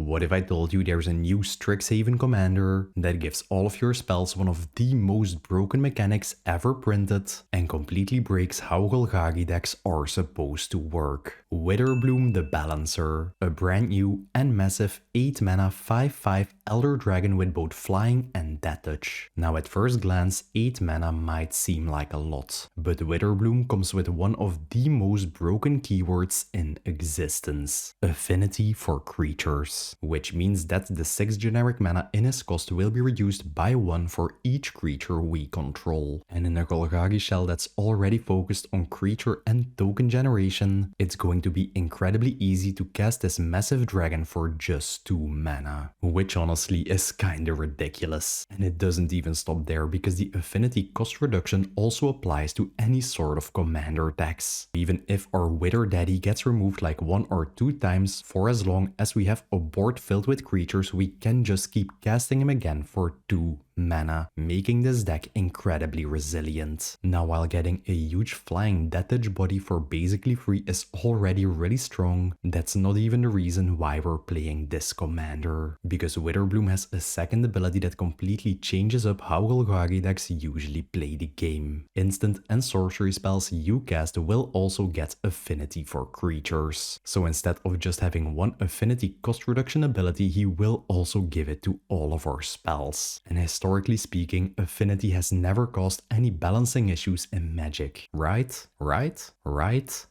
What if I told you there's a new Strixhaven commander that gives all of your spells one of the most broken mechanics ever printed and completely breaks how Golgari decks are supposed to work? Witherbloom the Balancer, a brand new and massive 8 mana 5/5 Elder Dragon with both flying and death touch. Now at first glance 8 mana might seem like a lot, but Witherbloom comes with one of the most broken keywords in existence: affinity for creatures, which means that the 6 generic mana in his cost will be reduced by 1 for each creature we control. And in a Golgari shell that's already focused on creature and token generation, it's going to be incredibly easy to cast this massive dragon for just 2 mana, which honestly is kinda ridiculous. And it doesn't even stop there, because the affinity cost reduction also applies to any sort of commander decks. Even if our Wither Daddy gets removed like 1 or 2 times, for as long as we have a board filled with creatures, we can just keep casting him again for 2 mana, making this deck incredibly resilient. Now, while getting a huge flying death touch body for basically free is already really strong, that's not even the reason why we're playing this commander, because Witherbloom has a second ability that completely changes up how Golgari decks usually play the game. Instant and sorcery spells you cast will also get affinity for creatures. So instead of just having one affinity cost reduction ability, he will also give it to all of our spells. And historically speaking, affinity has never caused any balancing issues in Magic. Right?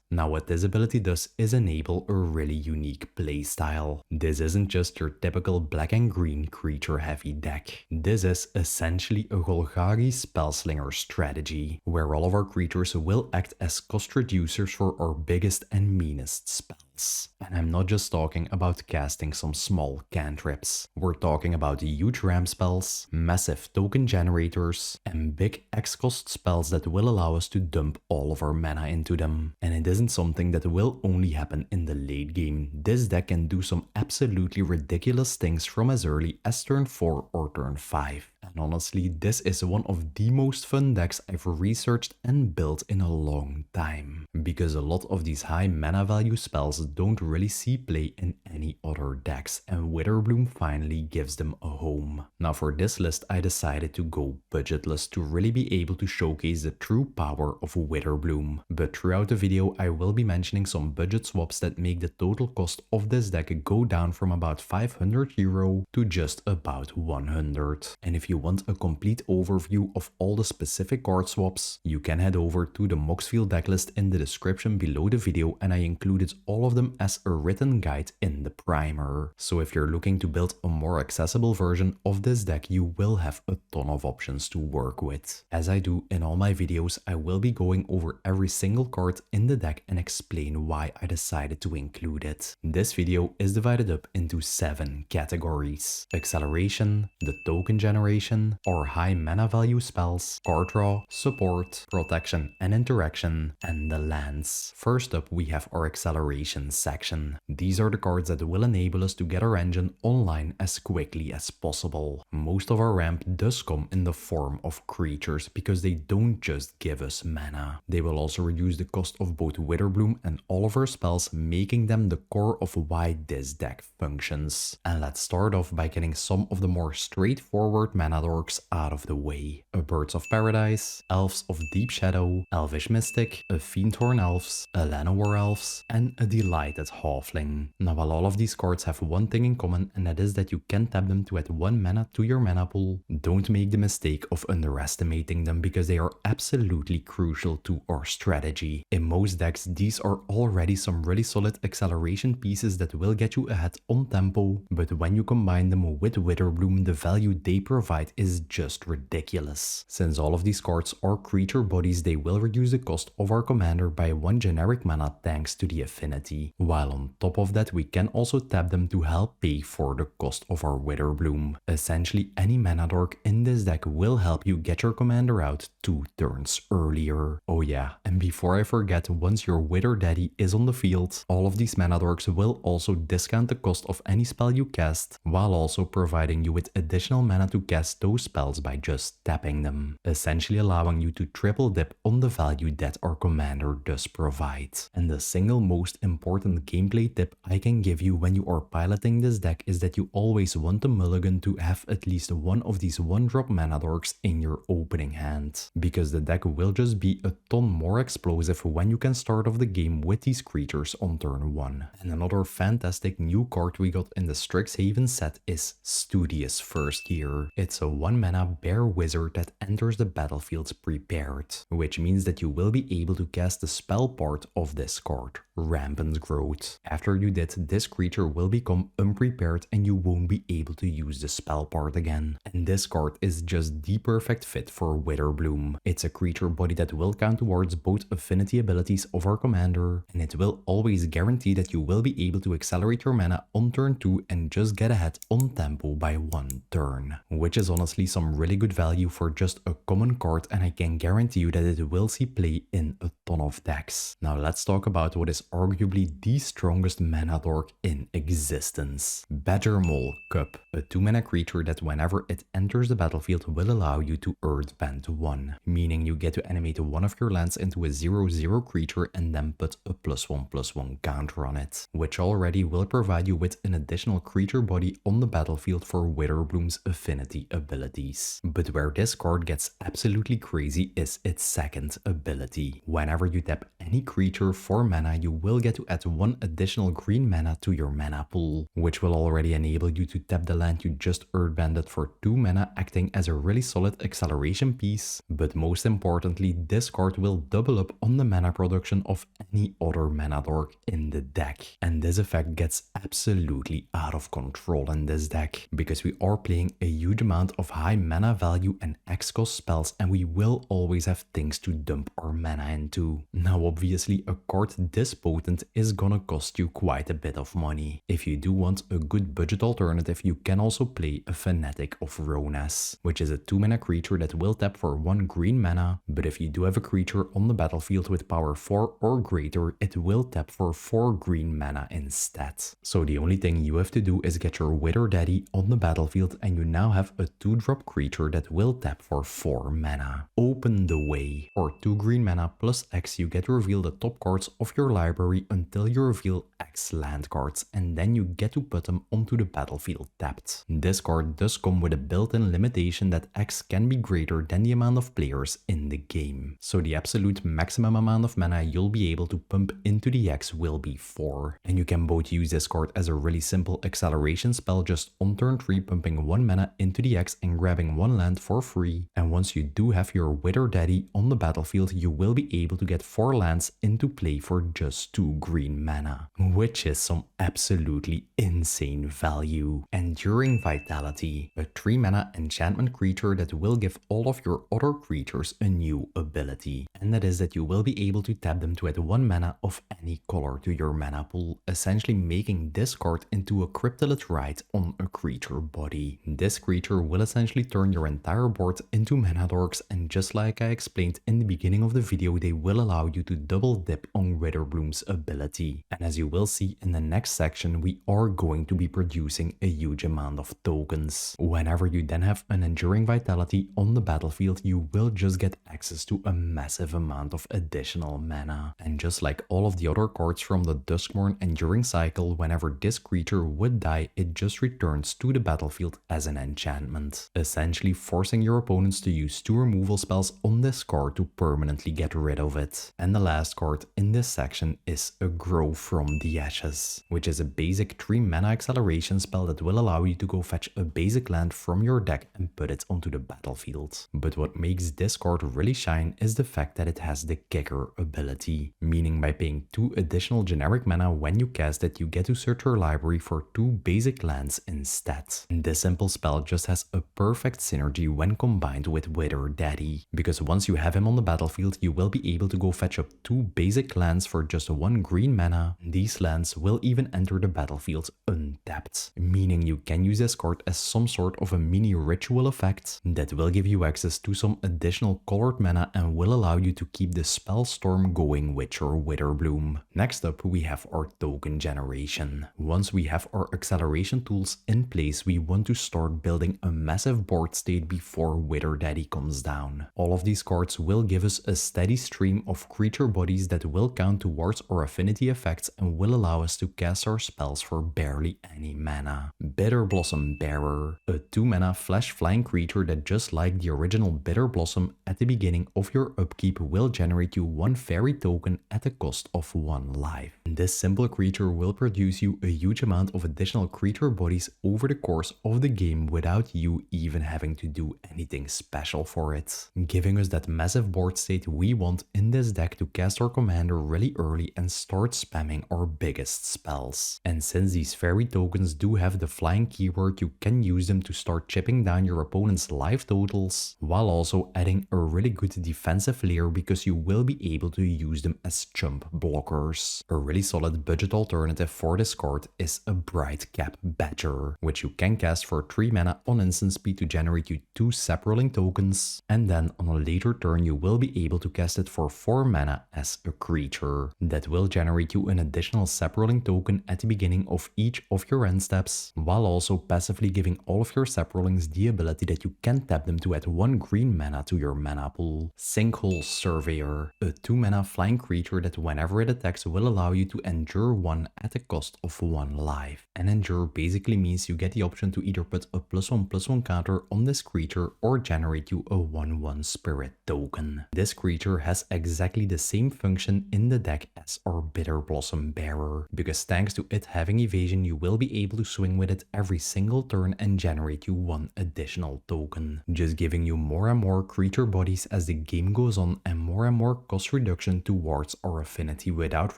Now what this ability does is enable a really unique playstyle. This isn't just your typical black and green creature heavy deck. This is essentially a Golgari Spellslinger strategy, where all of our creatures will act as cost reducers for our biggest and meanest spells. And I'm not just talking about casting some small cantrips. We're talking about huge ramp spells, massive token generators, and big X cost spells that will allow us to dump all of our mana into them. And it isn't something that will only happen in the late game. This deck can do some absolutely ridiculous things from as early as turn 4 or turn 5. And honestly, this is one of the most fun decks I've researched and built in a long time, because a lot of these high mana value spells don't really see play in any other decks, and Witherbloom finally gives them a home. Now for this list, I decided to go budgetless to really be able to showcase the true power of Witherbloom. But throughout the video, I will be mentioning some budget swaps that make the total cost of this deck go down from about €500 to just about 100. And if you want a complete overview of all the specific card swaps, you can head over to the Moxfield decklist in the description below the video, and I included all of them as a written guide in the primer. So if you're looking to build a more accessible version of this deck, you will have a ton of options to work with. As I do in all my videos, I will be going over every single card in the deck and explain why I decided to include it. This video is divided up into 7 categories: acceleration, the token generation, or high mana value spells, card draw, support, protection and interaction, and the lands. First up, we have our acceleration section. These are the cards that will enable us to get our engine online as quickly as possible. Most of our ramp does come in the form of creatures, because they don't just give us mana. They will also reduce the cost of both Witherbloom and all of our spells, making them the core of why this deck functions. And let's start off by getting some of the more straightforward mana dorks out of the way. A Birds of Paradise, Elves of Deep Shadow, Elvish Mystic, a Fiendhorn Elves, a Llanowar Elves, and a Delighted Halfling. Now while all of these cards have one thing in common, and that is that you can tap them to add 1 mana to your mana pool, don't make the mistake of underestimating them, because they are absolutely crucial to our strategy. In most decks, these are already some really solid acceleration pieces that will get you ahead on tempo, but when you combine them with Witherbloom, the value they provide is just ridiculous. Since all of these cards are creature bodies, they will reduce the cost of our commander by 1 generic mana thanks to the affinity. While on top of that, we can also tap them to help pay for the cost of our Witherbloom. Essentially, any mana dork in this deck will help you get your commander out 2 turns earlier. Oh yeah, and before I forget, once your Wither Daddy is on the field, all of these mana dorks will also discount the cost of any spell you cast, while also providing you with additional mana to cast cast those spells by just tapping them, essentially allowing you to triple dip on the value that our commander does provide. And the single most important gameplay tip I can give you when you are piloting this deck is that you always want the mulligan to have at least one of these 1-drop mana dorks in your opening hand, because the deck will just be a ton more explosive when you can start off the game with these creatures on turn 1. And another fantastic new card we got in the Strixhaven set is Studious First Year. It's a 1 mana bear wizard that enters the battlefield prepared, which means that you will be able to cast the spell part of this card, Rampant Growth. After you did, this creature will become unprepared and you won't be able to use the spell part again. And this card is just the perfect fit for Witherbloom. It's a creature body that will count towards both affinity abilities of our commander, and it will always guarantee that you will be able to accelerate your mana on turn 2 and just get ahead on tempo by 1 turn, which is honestly some really good value for just a common card, and I can guarantee you that it will see play in a ton of decks. Now let's talk about what is arguably the strongest mana dork in existence. Badgermole Cup, a 2 mana creature that whenever it enters the battlefield will allow you to earthbend 1, meaning you get to animate one of your lands into a 0/0 creature and then put a +1/+1 counter on it, which already will provide you with an additional creature body on the battlefield for Witherbloom's affinity abilities. But where this card gets absolutely crazy is its second ability. Whenever you tap any creature for mana, you will get to add 1 additional green mana to your mana pool, which will already enable you to tap the land you just earthbended for 2 mana, acting as a really solid acceleration piece. But most importantly, this card will double up on the mana production of any other mana dork in the deck. And this effect gets absolutely out of control in this deck, because we are playing a huge amount of high mana value and X cost spells, and we will always have things to dump our mana into. Now obviously a card this potent is gonna cost you quite a bit of money. If you do want a good budget alternative, you can also play a Fanatic of Ronas, which is a 2 mana creature that will tap for 1 green mana, but if you do have a creature on the battlefield with power 4 or greater, it will tap for 4 green mana instead. So the only thing you have to do is get your Wither Daddy on the battlefield and you now have a 2-drop creature that will tap for 4 mana. Open the Way. For 2 green mana plus X, you get to reveal the top cards of your library until you reveal X land cards, and then you get to put them onto the battlefield tapped. This card does come with a built-in limitation that X can be greater than the amount of players in the game. So the absolute maximum amount of mana you'll be able to pump into the X will be 4. And you can both use this card as a really simple acceleration spell, just on turn 3 pumping 1 mana into the X and grabbing 1 land for free. And once you do have your Wither Daddy on the battlefield, you will be able to get 4 lands into play for just 2 green mana, which is some absolutely insane value. Enduring Vitality, a 3 mana enchantment creature that will give all of your other creatures a new ability, and that is that you will be able to tap them to add 1 mana of any color to your mana pool, essentially making this card into a Cryptolith Rite on a creature body. This creature will essentially turn your entire board into mana dorks, and just like I explained in the beginning of the video, they will allow you to double dip on Witherbloom's ability. And as you will see in the next section, we are going to be producing a huge amount of tokens. Whenever you then have an Enduring Vitality on the battlefield, you will just get access to a massive amount of additional mana. And just like all of the other cards from the Duskmourn Enduring cycle, whenever this creature would die, it just returns to the battlefield as an enchantment, essentially forcing your opponents to use 2 removal spells on this card to permanently get rid of it. And the last card in this section is a Grow from the Ashes, which is a basic 3 mana acceleration spell that will allow you to go fetch a basic land from your deck and put it onto the battlefield. But what makes this card really shine is the fact that it has the Kicker ability, meaning by paying 2 additional generic mana when you cast it, you get to search your library for 2 basic lands instead. And this simple spell just has a perfect synergy when combined with Wither Daddy, because once you have him on the battlefield, you will be able to go fetch up 2 basic lands for just 1 green mana. These lands will even enter the battlefield untapped, meaning you can use this card as some sort of a mini ritual effect that will give you access to some additional colored mana and will allow you to keep the spell storm going with your Witherbloom. Next up, we have our token generation. Once we have our acceleration tools in place, we want to start building a massive board state before Wither Daddy comes down. All of these cards will give us a steady stream of creature bodies that will count towards our affinity effects and will allow us to cast our spells for barely any mana. Bitter Blossom Bearer, a 2 mana flash flying creature that, just like the original Bitter Blossom, at the beginning of your upkeep will generate you 1 fairy token at the cost of 1 life. This simple creature will produce you a huge amount of additional creature bodies over the course of the game without you even having to do anything special for it, giving us that massive board state we want in this deck to cast our commander really early and start spamming our biggest spells. And since these fairy tokens do have the flying keyword, you can use them to start chipping down your opponent's life totals, while also adding a really good defensive layer because you will be able to use them as chump blockers. A really solid budget alternative for this card is a Bright Cap Badger, which you can cast for 3 mana on instant speed to generate you 2 Saproling tokens, and then on a later turn you will be able to cast it for 4 mana as a creature. That will generate you an additional Saproling token at the beginning of each of your end steps, while also passively giving all of your Saprolings the ability that you can tap them to add 1 green mana to your mana pool. Sinkhole Surveyor, a 2 mana flying creature that whenever it attacks will allow you to endure 1 at the cost of 1 life. And endure basically means you get the option to either put a +1/+1 counter on this creature or generate you a 1/1 spirit token. This creature has exactly the same function in the deck as our Bitter Blossom Bearer, because thanks to it having evasion you will be able to swing with it every single turn and generate you 1 additional token, just giving you more and more creature bodies as the game goes on and more cost reduction towards our affinity without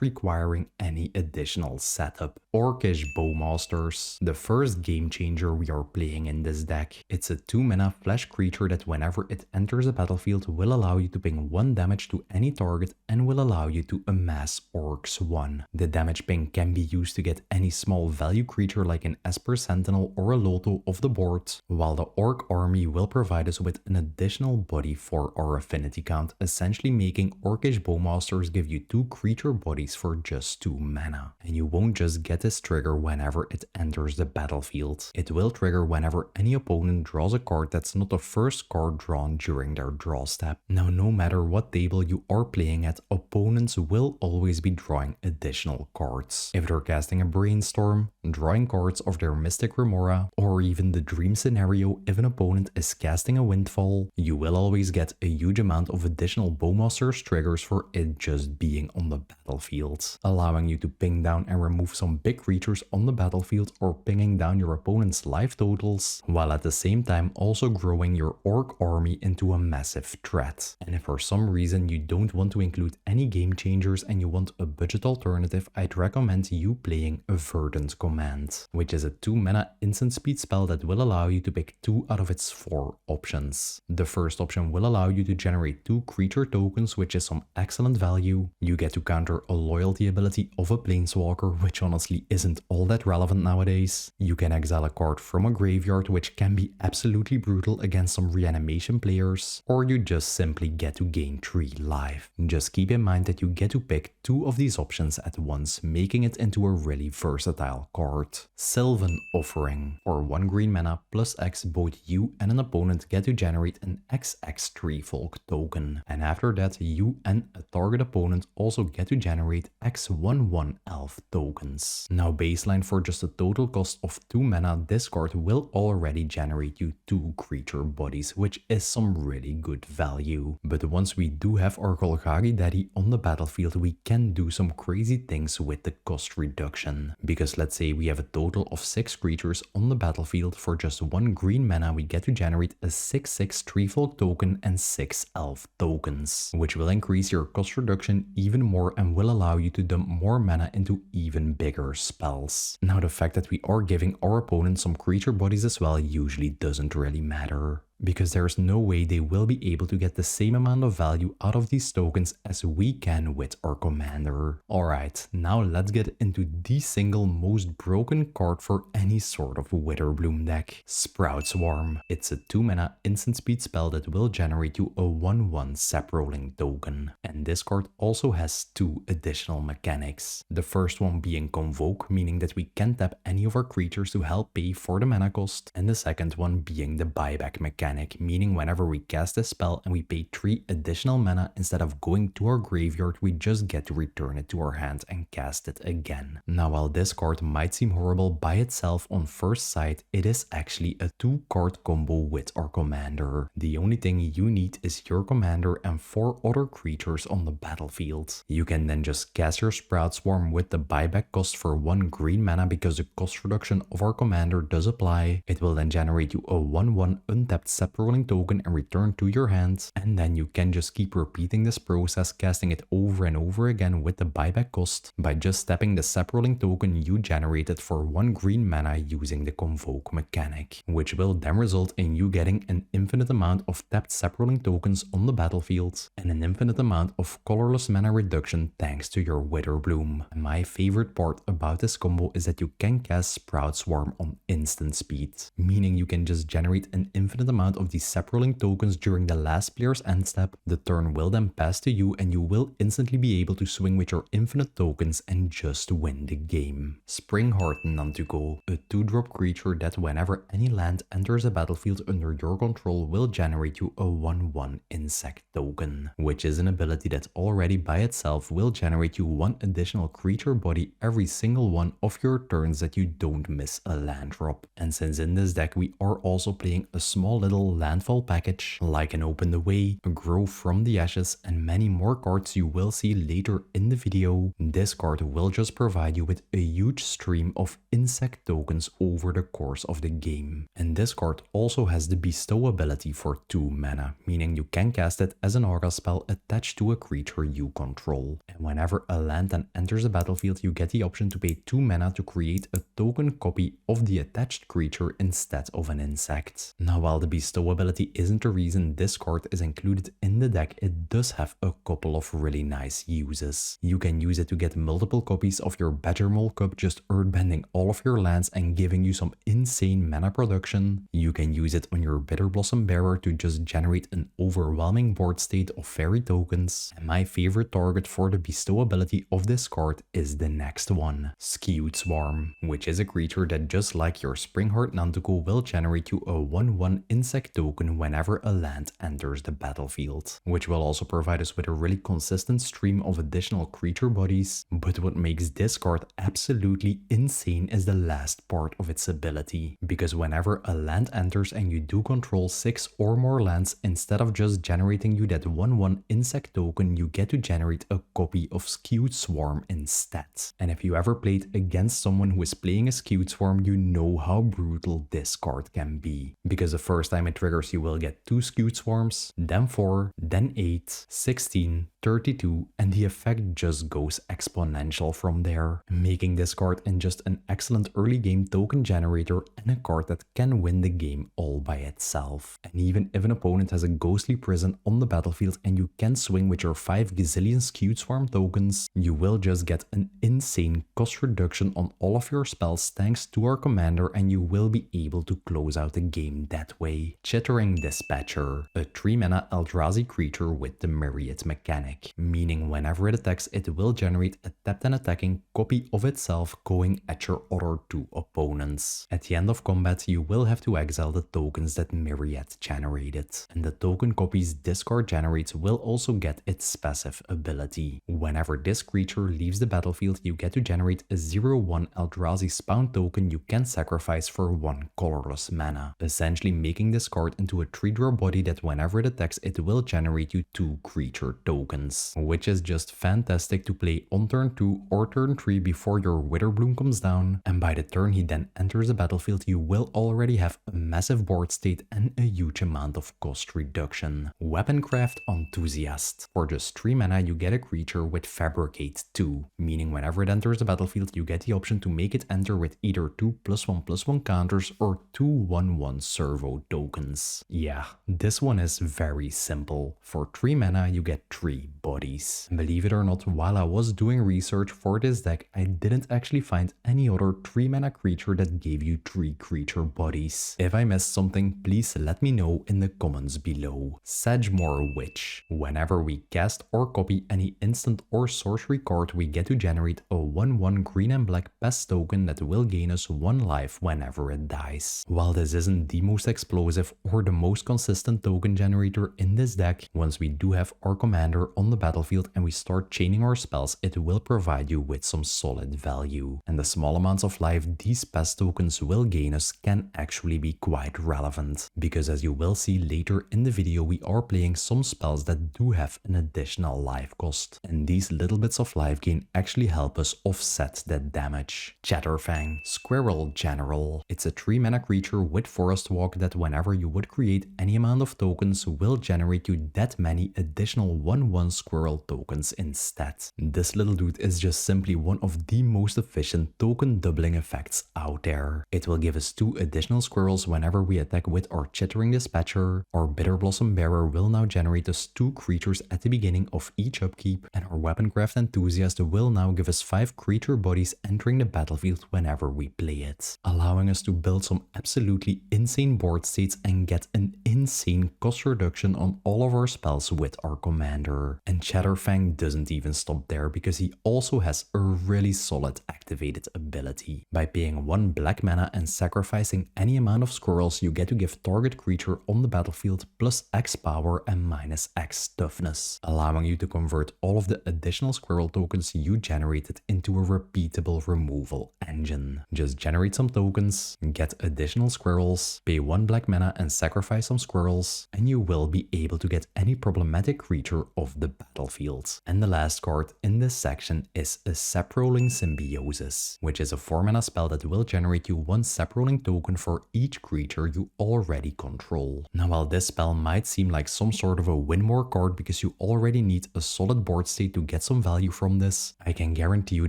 requiring any additional setup. Orcish Bowmasters, the first game changer we are playing in this deck. It's a 2 mana flash creature that whenever it enters the battlefield will allow you to ping 1 damage to any target and will allow you to amass Orcs 1. The damage ping can be used to get any small value creature like an Esper Sentinel or a Loto off the board, while the Orc army will provide us with an additional body for our affinity count, essentially making Orcish Bowmasters give you 2 creature bodies for just 2 mana. And you won't just get this trigger whenever it enters the battlefield. It will trigger whenever any opponent draws a card that's not the first card drawn during their draw step. Now, no matter what table you are playing at, opponents will always be drawing additional cards. If they're casting a Brainstorm, drawing cards of their Mystic Remora, or even the dream scenario if an opponent is casting a Windfall, you will always get a huge amount of additional Bowmasters triggers for it just being on the battlefield, allowing you to ping down and remove some big creatures on the battlefield or pinging down your opponent's life totals, while at the same time also growing your Orc army into a massive threat. And if for some reason you don't want to include any game changers and you want a budget alternative, I'd recommend you playing a Verdant Command, which is a 2 mana instant speed spell that will allow you to pick 2 out of its 4 options. The first option will allow you to generate 2 creature tokens, which is some excellent value. You get to counter a loyalty ability of a Planeswalker, which honestly isn't all that relevant nowadays. You can exile a card from a graveyard, which can be absolutely brutal against some reanimation players, or you just simply get to gain 3 life. Just keep in mind that you get to pick 2 of these options at once, making it into a really versatile card. Sylvan Offering. For 1 green mana plus X, both you and an opponent get to generate an XX3 Folk token. And after that, you and a target opponent also get to generate X11 Elf tokens. Now, baseline for just a total cost of 2 mana, this card will already generate you 2 creature bodies, which is some really good value. But once we do have our Golgari Daddy on the battlefield, we can do some crazy things with the cost reduction. Because let's say we have a total of 6 creatures on the battlefield, for just 1 green mana we get to generate a 6/6 Treefolk token and 6 Elf tokens, which will increase your cost reduction even more and will allow you to dump more mana into even bigger spells. Now, the fact that we are giving our opponent some creature bodies as well usually doesn't really matter. because there's no way they will be able to get the same amount of value out of these tokens as we can with our commander. Alright, now let's get into the single most broken card for any sort of Witherbloom deck. Sprout Swarm. It's a 2 mana instant speed spell that will generate you a 1/1 sap rolling token. And this card also has 2 additional mechanics. The first one being Convoke, meaning that we can tap any of our creatures to help pay for the mana cost. And the second one being the buyback mechanic, meaning whenever we cast a spell and we pay 3 additional mana, instead of going to our graveyard, we just get to return it to our hand and cast it again. Now, while this card might seem horrible by itself on first sight, it is actually a 2-card combo with our commander. The only thing you need is your commander and 4 other creatures on the battlefield. You can then just cast your Sprout Swarm with the buyback cost for 1 green mana, because the cost reduction of our commander does apply. It will then generate you a 1/1 untapped sap rolling token and return to your hand, and then you can just keep repeating this process, casting it over and over again with the buyback cost by just tapping the sap rolling token you generated for 1 green mana using the Convoke mechanic, which will then result in you getting an infinite amount of tapped sap rolling tokens on the battlefield and an infinite amount of colorless mana reduction thanks to your Witherbloom. And my favorite part about this combo is that you can cast Sprout Swarm on instant speed, meaning you can just generate an infinite amount of these sap rolling tokens during the last player's end step. The turn will then pass to you and you will instantly be able to swing with your infinite tokens and just win the game. Springheart Nantuko, a 2-drop creature that whenever any land enters a battlefield under your control will generate you a 1/1 insect token, which is an ability that already by itself will generate you 1 additional creature body every single one of your turns that you don't miss a land drop. And since in this deck we are also playing a small little landfall package like an Open the Way, a Grow from the Ashes, and many more cards you will see later in the video, this card will just provide you with a huge stream of insect tokens over the course of the game. And this card also has the Bestow ability for 2 mana, meaning you can cast it as an aura spell attached to a creature you control. And whenever a land then enters the battlefield, you get the option to pay 2 mana to create a token copy of the attached creature instead of an insect. Now, while the Bestow ability isn't the reason this card is included in the deck, it does have a couple of really nice uses. You can use it to get multiple copies of your Badger Mole Cup, just earthbending all of your lands and giving you some insane mana production. You can use it on your Bitter Blossom Bearer to just generate an overwhelming board state of fairy tokens. And my favorite target for the Bestow ability of this card is the next one, Skewed Swarm, which is a creature that, just like your Springheart Nantuko, will generate you a 1/1 insect token whenever a land enters the battlefield, which will also provide us with a really consistent stream of additional creature bodies. But what makes this card absolutely insane is the last part of its ability, because whenever a land enters and you do control 6 or more lands, instead of just generating you that 1/1 insect token, you get to generate a copy of Skewed Swarm instead. And if you ever played against someone who is playing a Skewed Swarm, you know how brutal this card can be, because the first time it triggers you will get 2 Skewed Swarms, then 4, then 8, 16, 32, and the effect just goes exponential from there, making this card in just an excellent early game token generator and a card that can win the game all by itself. And even if an opponent has a Ghostly Prison on the battlefield and you can swing with your 5 gazillion Skewed Swarm tokens, you will just get an insane cost reduction on all of your spells thanks to our commander, and you will be able to close out the game that way. Chittering Dispatcher, a 3 mana Eldrazi creature with the Myriad mechanic, meaning whenever it attacks, it will generate a tapped and attacking copy of itself going at your other 2 opponents. At the end of combat, you will have to exile the tokens that Myriad generated, and the token copies this card generates will also get its passive ability. Whenever this creature leaves the battlefield, you get to generate a 0/1 Eldrazi spawn token you can sacrifice for 1 colorless mana, essentially making this card into a 3-drop body that whenever it attacks, it will generate you 2 creature tokens, which is just fantastic to play on turn 2 or turn 3 before your Witherbloom comes down, and by the turn he then enters the battlefield, you will already have a massive board state and a huge amount of cost reduction. Weaponcraft Enthusiast. For just 3 mana, you get a creature with Fabricate 2, meaning whenever it enters the battlefield, you get the option to make it enter with either 2 +1/+1 counters or 2 1/1 servo tokens. tokens. Yeah, this one is very simple. For 3 mana you get 3 bodies. Believe it or not, while I was doing research for this deck, I didn't actually find any other 3 mana creature that gave you 3 creature bodies. If I missed something, please let me know in the comments below. Sedgemoor Witch. Whenever we cast or copy any instant or sorcery card, we get to generate a 1/1 green and black pest token that will gain us 1 life whenever it dies. While this isn't the most explosive or the most consistent token generator in this deck, once we do have our commander on the battlefield and we start chaining our spells, it will provide you with some solid value. And the small amounts of life these pest tokens will gain us can actually be quite relevant, because as you will see later in the video, we are playing some spells that do have an additional life cost, and these little bits of life gain actually help us offset that damage. Chatterfang, Squirrel General. It's a 3 mana creature with Forest Walk that whenever you would create any amount of tokens will generate you that many additional 1/1 squirrel tokens instead. This little dude is just simply one of the most efficient token doubling effects out there. It will give us 2 additional squirrels whenever we attack with our Chittering Dispatcher. Our Bitter Blossom Bearer will now generate us 2 creatures at the beginning of each upkeep, and our Weaponcraft Enthusiast will now give us 5 creature bodies entering the battlefield whenever we play it, allowing us to build some absolutely insane board states and get an insane cost reduction on all of our spells with our commander. And Chatterfang doesn't even stop there, because he also has a really solid activated ability. By paying 1 black mana and sacrificing any amount of squirrels, you get to give target creature on the battlefield plus X power and minus X toughness, allowing you to convert all of the additional squirrel tokens you generated into a repeatable removal engine. Just generate some tokens, get additional squirrels, pay 1 black mana and sacrifice some squirrels, and you will be able to get any problematic creature off the battlefield. And the last card in this section is a Saprolling Symbiosis, which is a 4 mana spell that will generate you 1 Saprolling token for each creature you already control. Now, while this spell might seem like some sort of a win more card because you already need a solid board state to get some value from this, I can guarantee you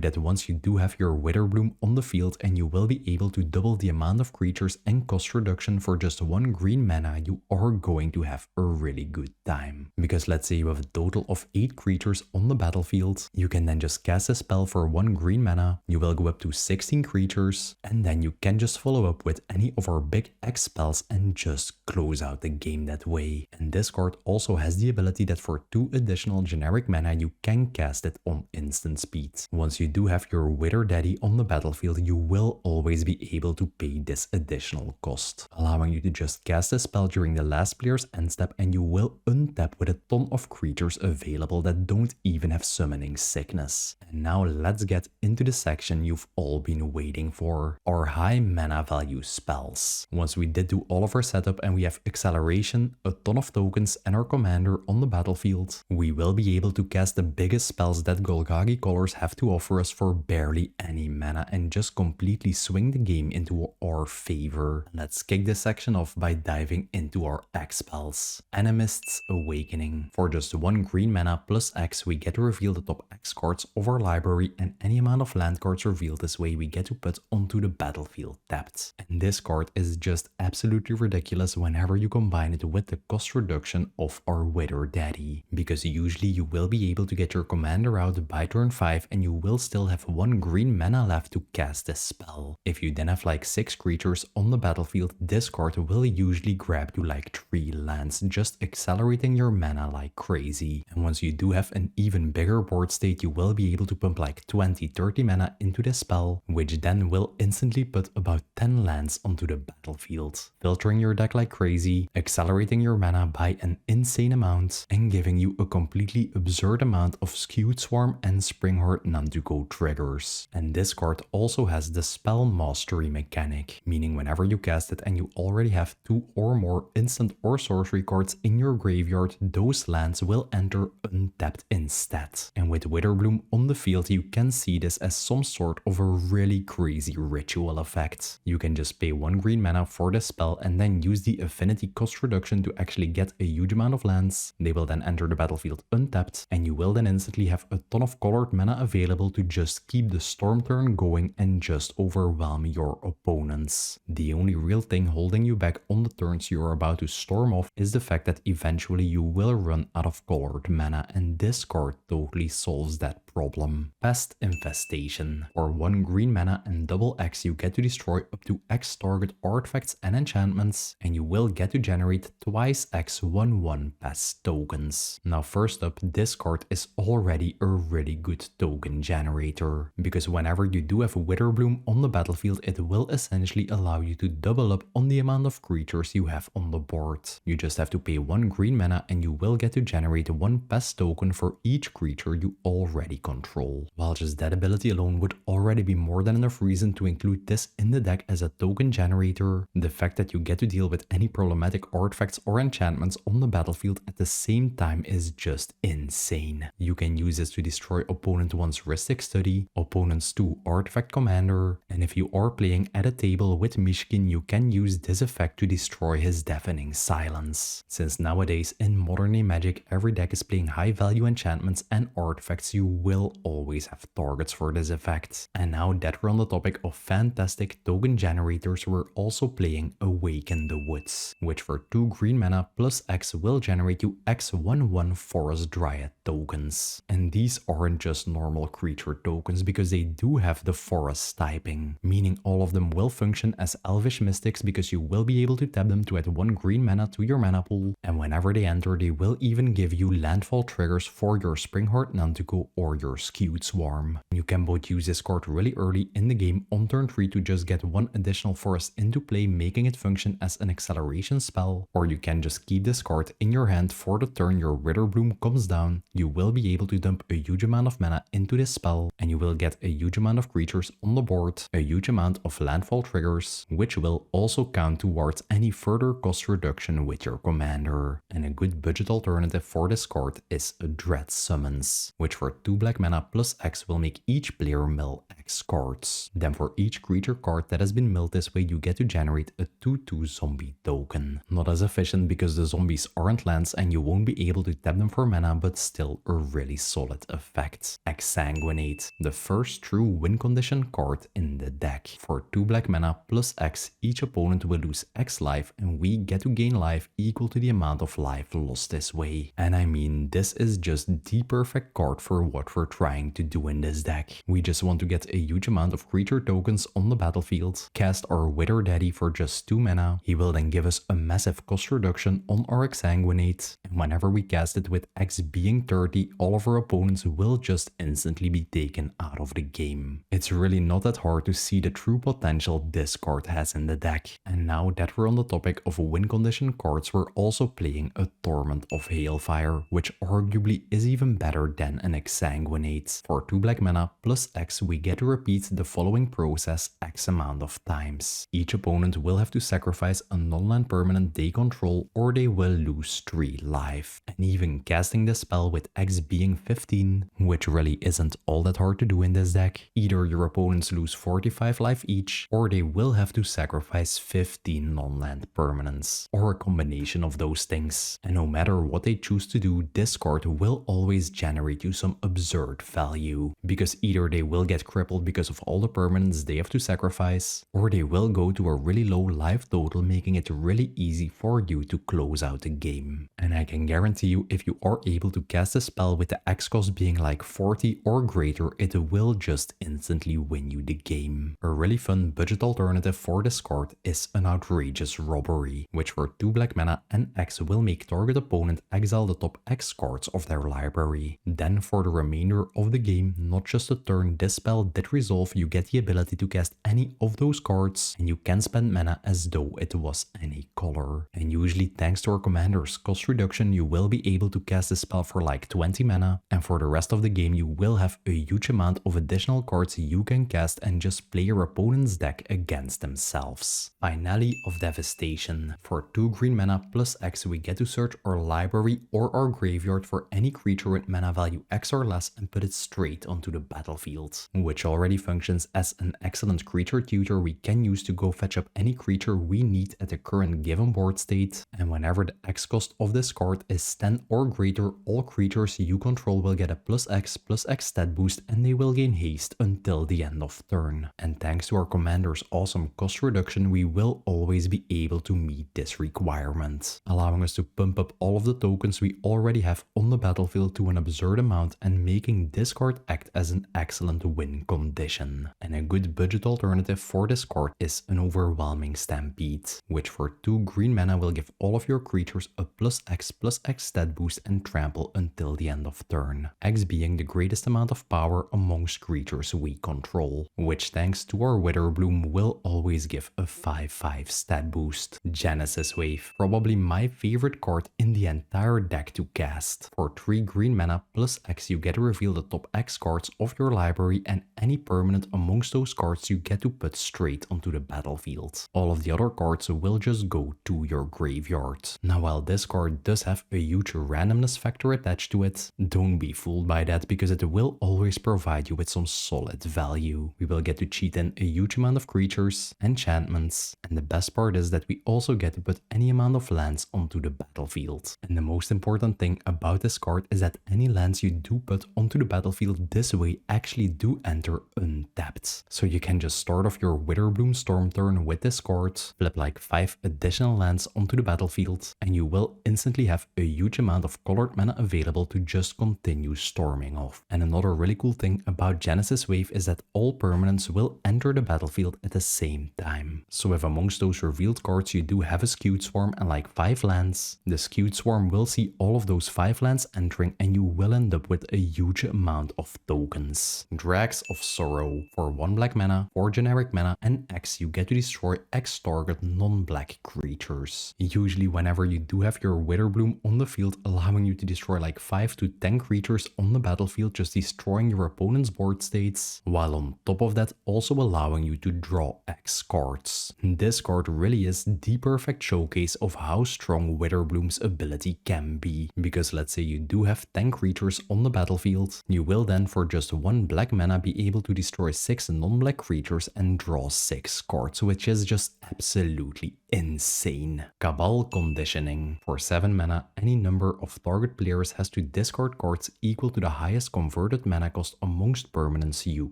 that once you do have your Witherbloom on the field and you will be able to double the amount of creatures and cost reduction for just 1 green mana, you are going to have a really good time. Because let's say you have a total of 8 creatures on the battlefield, you can then just cast a spell for 1 green mana, you will go up to 16 creatures, and then you can just follow up with any of our big X spells and just close out the game that way. And this card also has the ability that for 2 additional generic mana you can cast it on instant speed. Once you do have your Wither Daddy on the battlefield, you will always be able to pay this additional cost, allowing you to just cast a spell during the last player's end step, and you will untap with a ton of creatures available that don't even have summoning sickness. And now let's get into the section you've all been waiting for, our high mana value spells. Once we did do all of our setup and we have acceleration, a ton of tokens and our commander on the battlefield, we will be able to cast the biggest spells that Golgari colors have to offer us for barely any mana and just completely swing the game into our favor. Let's kick this section off by diving into our X spells. Animist's Awakening. For just 1 green mana plus X, we get to reveal the top X cards of our library, and any amount of land cards revealed this way we get to put onto the battlefield tapped. And this card is just absolutely ridiculous whenever you combine it with the cost reduction of our Wither Daddy, because usually you will be able to get your commander out by turn 5 and you will still have 1 green mana left to cast this spell. If you then have like 6 creatures on the battlefield, this card will usually grab you like 3 lands, just accelerating your mana like crazy. And once you do have an even bigger board state, you will be able to pump like 20-30 mana into this spell, which then will instantly put about 10 lands onto the battlefield, filtering your deck like crazy, accelerating your mana by an insane amount, and giving you a completely absurd amount of Skewed Swarm and Springhorn Nantuko triggers. And this card also has the Spell Mastery mechanic, meaning whenever you cast it and you already have 2 or more instant or sorcery cards in your graveyard, those lands will enter untapped instead. And with Witherbloom on the field, you can see this as some sort of a really crazy ritual effect. You can just pay 1 green mana for this spell and then use the affinity cost reduction to actually get a huge amount of lands. They will then enter the battlefield untapped, and you will then instantly have a ton of colored mana available to just keep the storm turn going and just overwhelm your opponents. The only real thing holding you back on the turns you are about to storm off is the fact that eventually you will run out of colored mana, and this card totally solves that problem. Pest Infestation. For 1 green mana and double X, you get to destroy up to X target artifacts and enchantments, and you will get to generate twice X 1/1 pest tokens. Now first up, this card is already a really good token generator, because whenever you do have Witherbloom on the battlefield, it will essentially allow you to double up on the amount of creatures you have on the board. You just have to pay 1 green mana and you will get to generate 1 pest token for each creature you already control. While just that ability alone would already be more than enough reason to include this in the deck as a token generator, the fact that you get to deal with any problematic artifacts or enchantments on the battlefield at the same time is just insane. You can use this to destroy opponent 1's Rhystic Study, opponent's 2 Artifact Commander, and if you are playing at a table with Mishkin, you can use this effect to destroy his Deafening Silence. Since nowadays in modern day Magic every deck is playing high value enchantments and artifacts, you will always have targets for this effect. And now that we're on the topic of fantastic token generators, we're also playing Awaken the Woods, which for 2 green mana plus X will generate you X 1/1 Forest Dryad tokens. And these aren't just normal creature tokens because they do have the forest typing, meaning all of them will function as Elvish Mystics because you will be able to tap them to add 1 green mana to your mana pool, and whenever they enter they will even give you landfall triggers for your Springheart Nantuko or your Skewed Swarm. You can both use this card really early in the game on turn 3 to just get 1 additional forest into play, making it function as an acceleration spell, or you can just keep this card in your hand for the turn your Witherbloom comes down. You will be able to dump a huge amount of mana into this spell, and you will get a huge amount of creatures on the board, a huge amount of landfall triggers, which will also count towards any further cost reduction with your commander. And a good budget alternative for this card is a Dread Summons, which for 2 black mana plus X will make each player mill X cards. Then for each creature card that has been milled this way, you get to generate a 2/2 zombie token. Not as efficient because the zombies aren't lands and you won't be able to tap them for mana, but still a really solid effect. Exsanguinate, the first true win condition card in the deck. For 2 black mana plus X, each opponent will lose X life and we get to gain life equal to the amount of life lost this way. And I mean, this is just the perfect card for what we're trying to do in this deck. We just want to get a huge amount of creature tokens on the battlefield, cast our Wither Daddy for just 2 mana, he will then give us a massive cost reduction on our Exsanguinate, and whenever we cast it with X being 30, all of our opponents will just instantly be taken out of the game. It's really not that hard to see the true potential this card has in the deck. And now that we're on the topic of win condition cards, we're also playing a Torment of Hailfire, which arguably is even better than an Exsanguinate. For 2 black mana plus X, we get to repeat the following process X amount of times. Each opponent will have to sacrifice a non-land permanent they control or they will lose 3 life. And even casting the spell with X being 15, which really isn't all that hard to do in this deck, either your opponents lose 45 life each or they will have to sacrifice 15 non-land permanents, or a combination of those things. And no matter what they choose to do, this card will always generate you some absurd value, because either they will get crippled because of all the permanents they have to sacrifice, or they will go to a really low life total, making it really easy for you to close out the game. And I can guarantee you, if you are able to cast a spell with the X cost being like 40 or greater, it will just instantly win you the game. A really fun budget alternative for this card is an Outrageous Robbery, which for 2 black mana and X will make target opponent exile the top X cards of their library. Then for the remainder of the game, not just a turn this spell did resolve, you get the ability to cast any of those cards and you can spend mana as though it was any color. And usually thanks to our commander's cost reduction, you will be able to cast the spell for like 20 mana, and for the rest of the game you will have a huge amount of additional cards you can cast and just play your opponent's deck against themselves. Finale of Devastation. For 2 green mana plus X, we get to search our library or our graveyard for any creature with mana value X or less and put it straight onto the battlefield, which already functions as an excellent creature tutor we can use to go fetch up any creature we need at the current given board state. And whenever the X cost of this card is 10 or greater, all creatures you control will get a plus X stat boost and they will gain haste until the end of turn. And thanks to our commander's awesome cost reduction, we will always be be able to meet this requirement, allowing us to pump up all of the tokens we already have on the battlefield to an absurd amount and making this card act as an excellent win condition. And a good budget alternative for this card is an Overwhelming Stampede, which for 2 green mana will give all of your creatures a +X stat boost and trample until the end of turn, X being the greatest amount of power amongst creatures we control, which thanks to our Witherbloom will always give a 5/5 stat boost. Genesis Wave, probably my favorite card in the entire deck to cast. For 3 green mana +X you get to reveal the top X cards of your library, and any permanent amongst those cards you get to put straight onto the battlefield. All of the other cards will just go to your graveyard. Now while this card does have a huge randomness factor attached to it, don't be fooled by that, because it will always provide you with some solid value. We will get to cheat in a huge amount of creatures, enchantments, and the best part is that we also get to put any amount of lands onto the battlefield. And the most important thing about this card is that any lands you do put onto the battlefield this way actually do enter untapped. So you can just start off your Witherbloom Storm turn with this card, flip like 5 additional lands onto the battlefield, and you will instantly have a huge amount of colored mana available to just continue storming off. And another really cool thing about Genesis Wave is that all permanents will enter the battlefield at the same time. So if amongst those revealed cards you do have a Skewed Swarm and like 5 lands, the Skewed Swarm will see all of those 5 lands entering and you will end up with a huge amount of tokens. Drags of Sorrow. For 1 black mana, 4 generic mana, and X you get to destroy X target non-black creatures. Usually whenever you do have your Witherbloom on the field, allowing you to destroy like 5 to 10 creatures on the battlefield, just destroying your opponent's board states, while on top of that also allowing you to draw X cards. This card really is the perfect showcase of how strong Witherbloom's ability can be, because let's say you do have 10 creatures on the battlefield, you will then for just 1 black mana be able to destroy 6 non-black creatures and draw 6 cards, which is just absolutely insane. Cabal Conditioning. For 7 mana, any number of target players has to discard cards equal to the highest converted mana cost amongst permanents you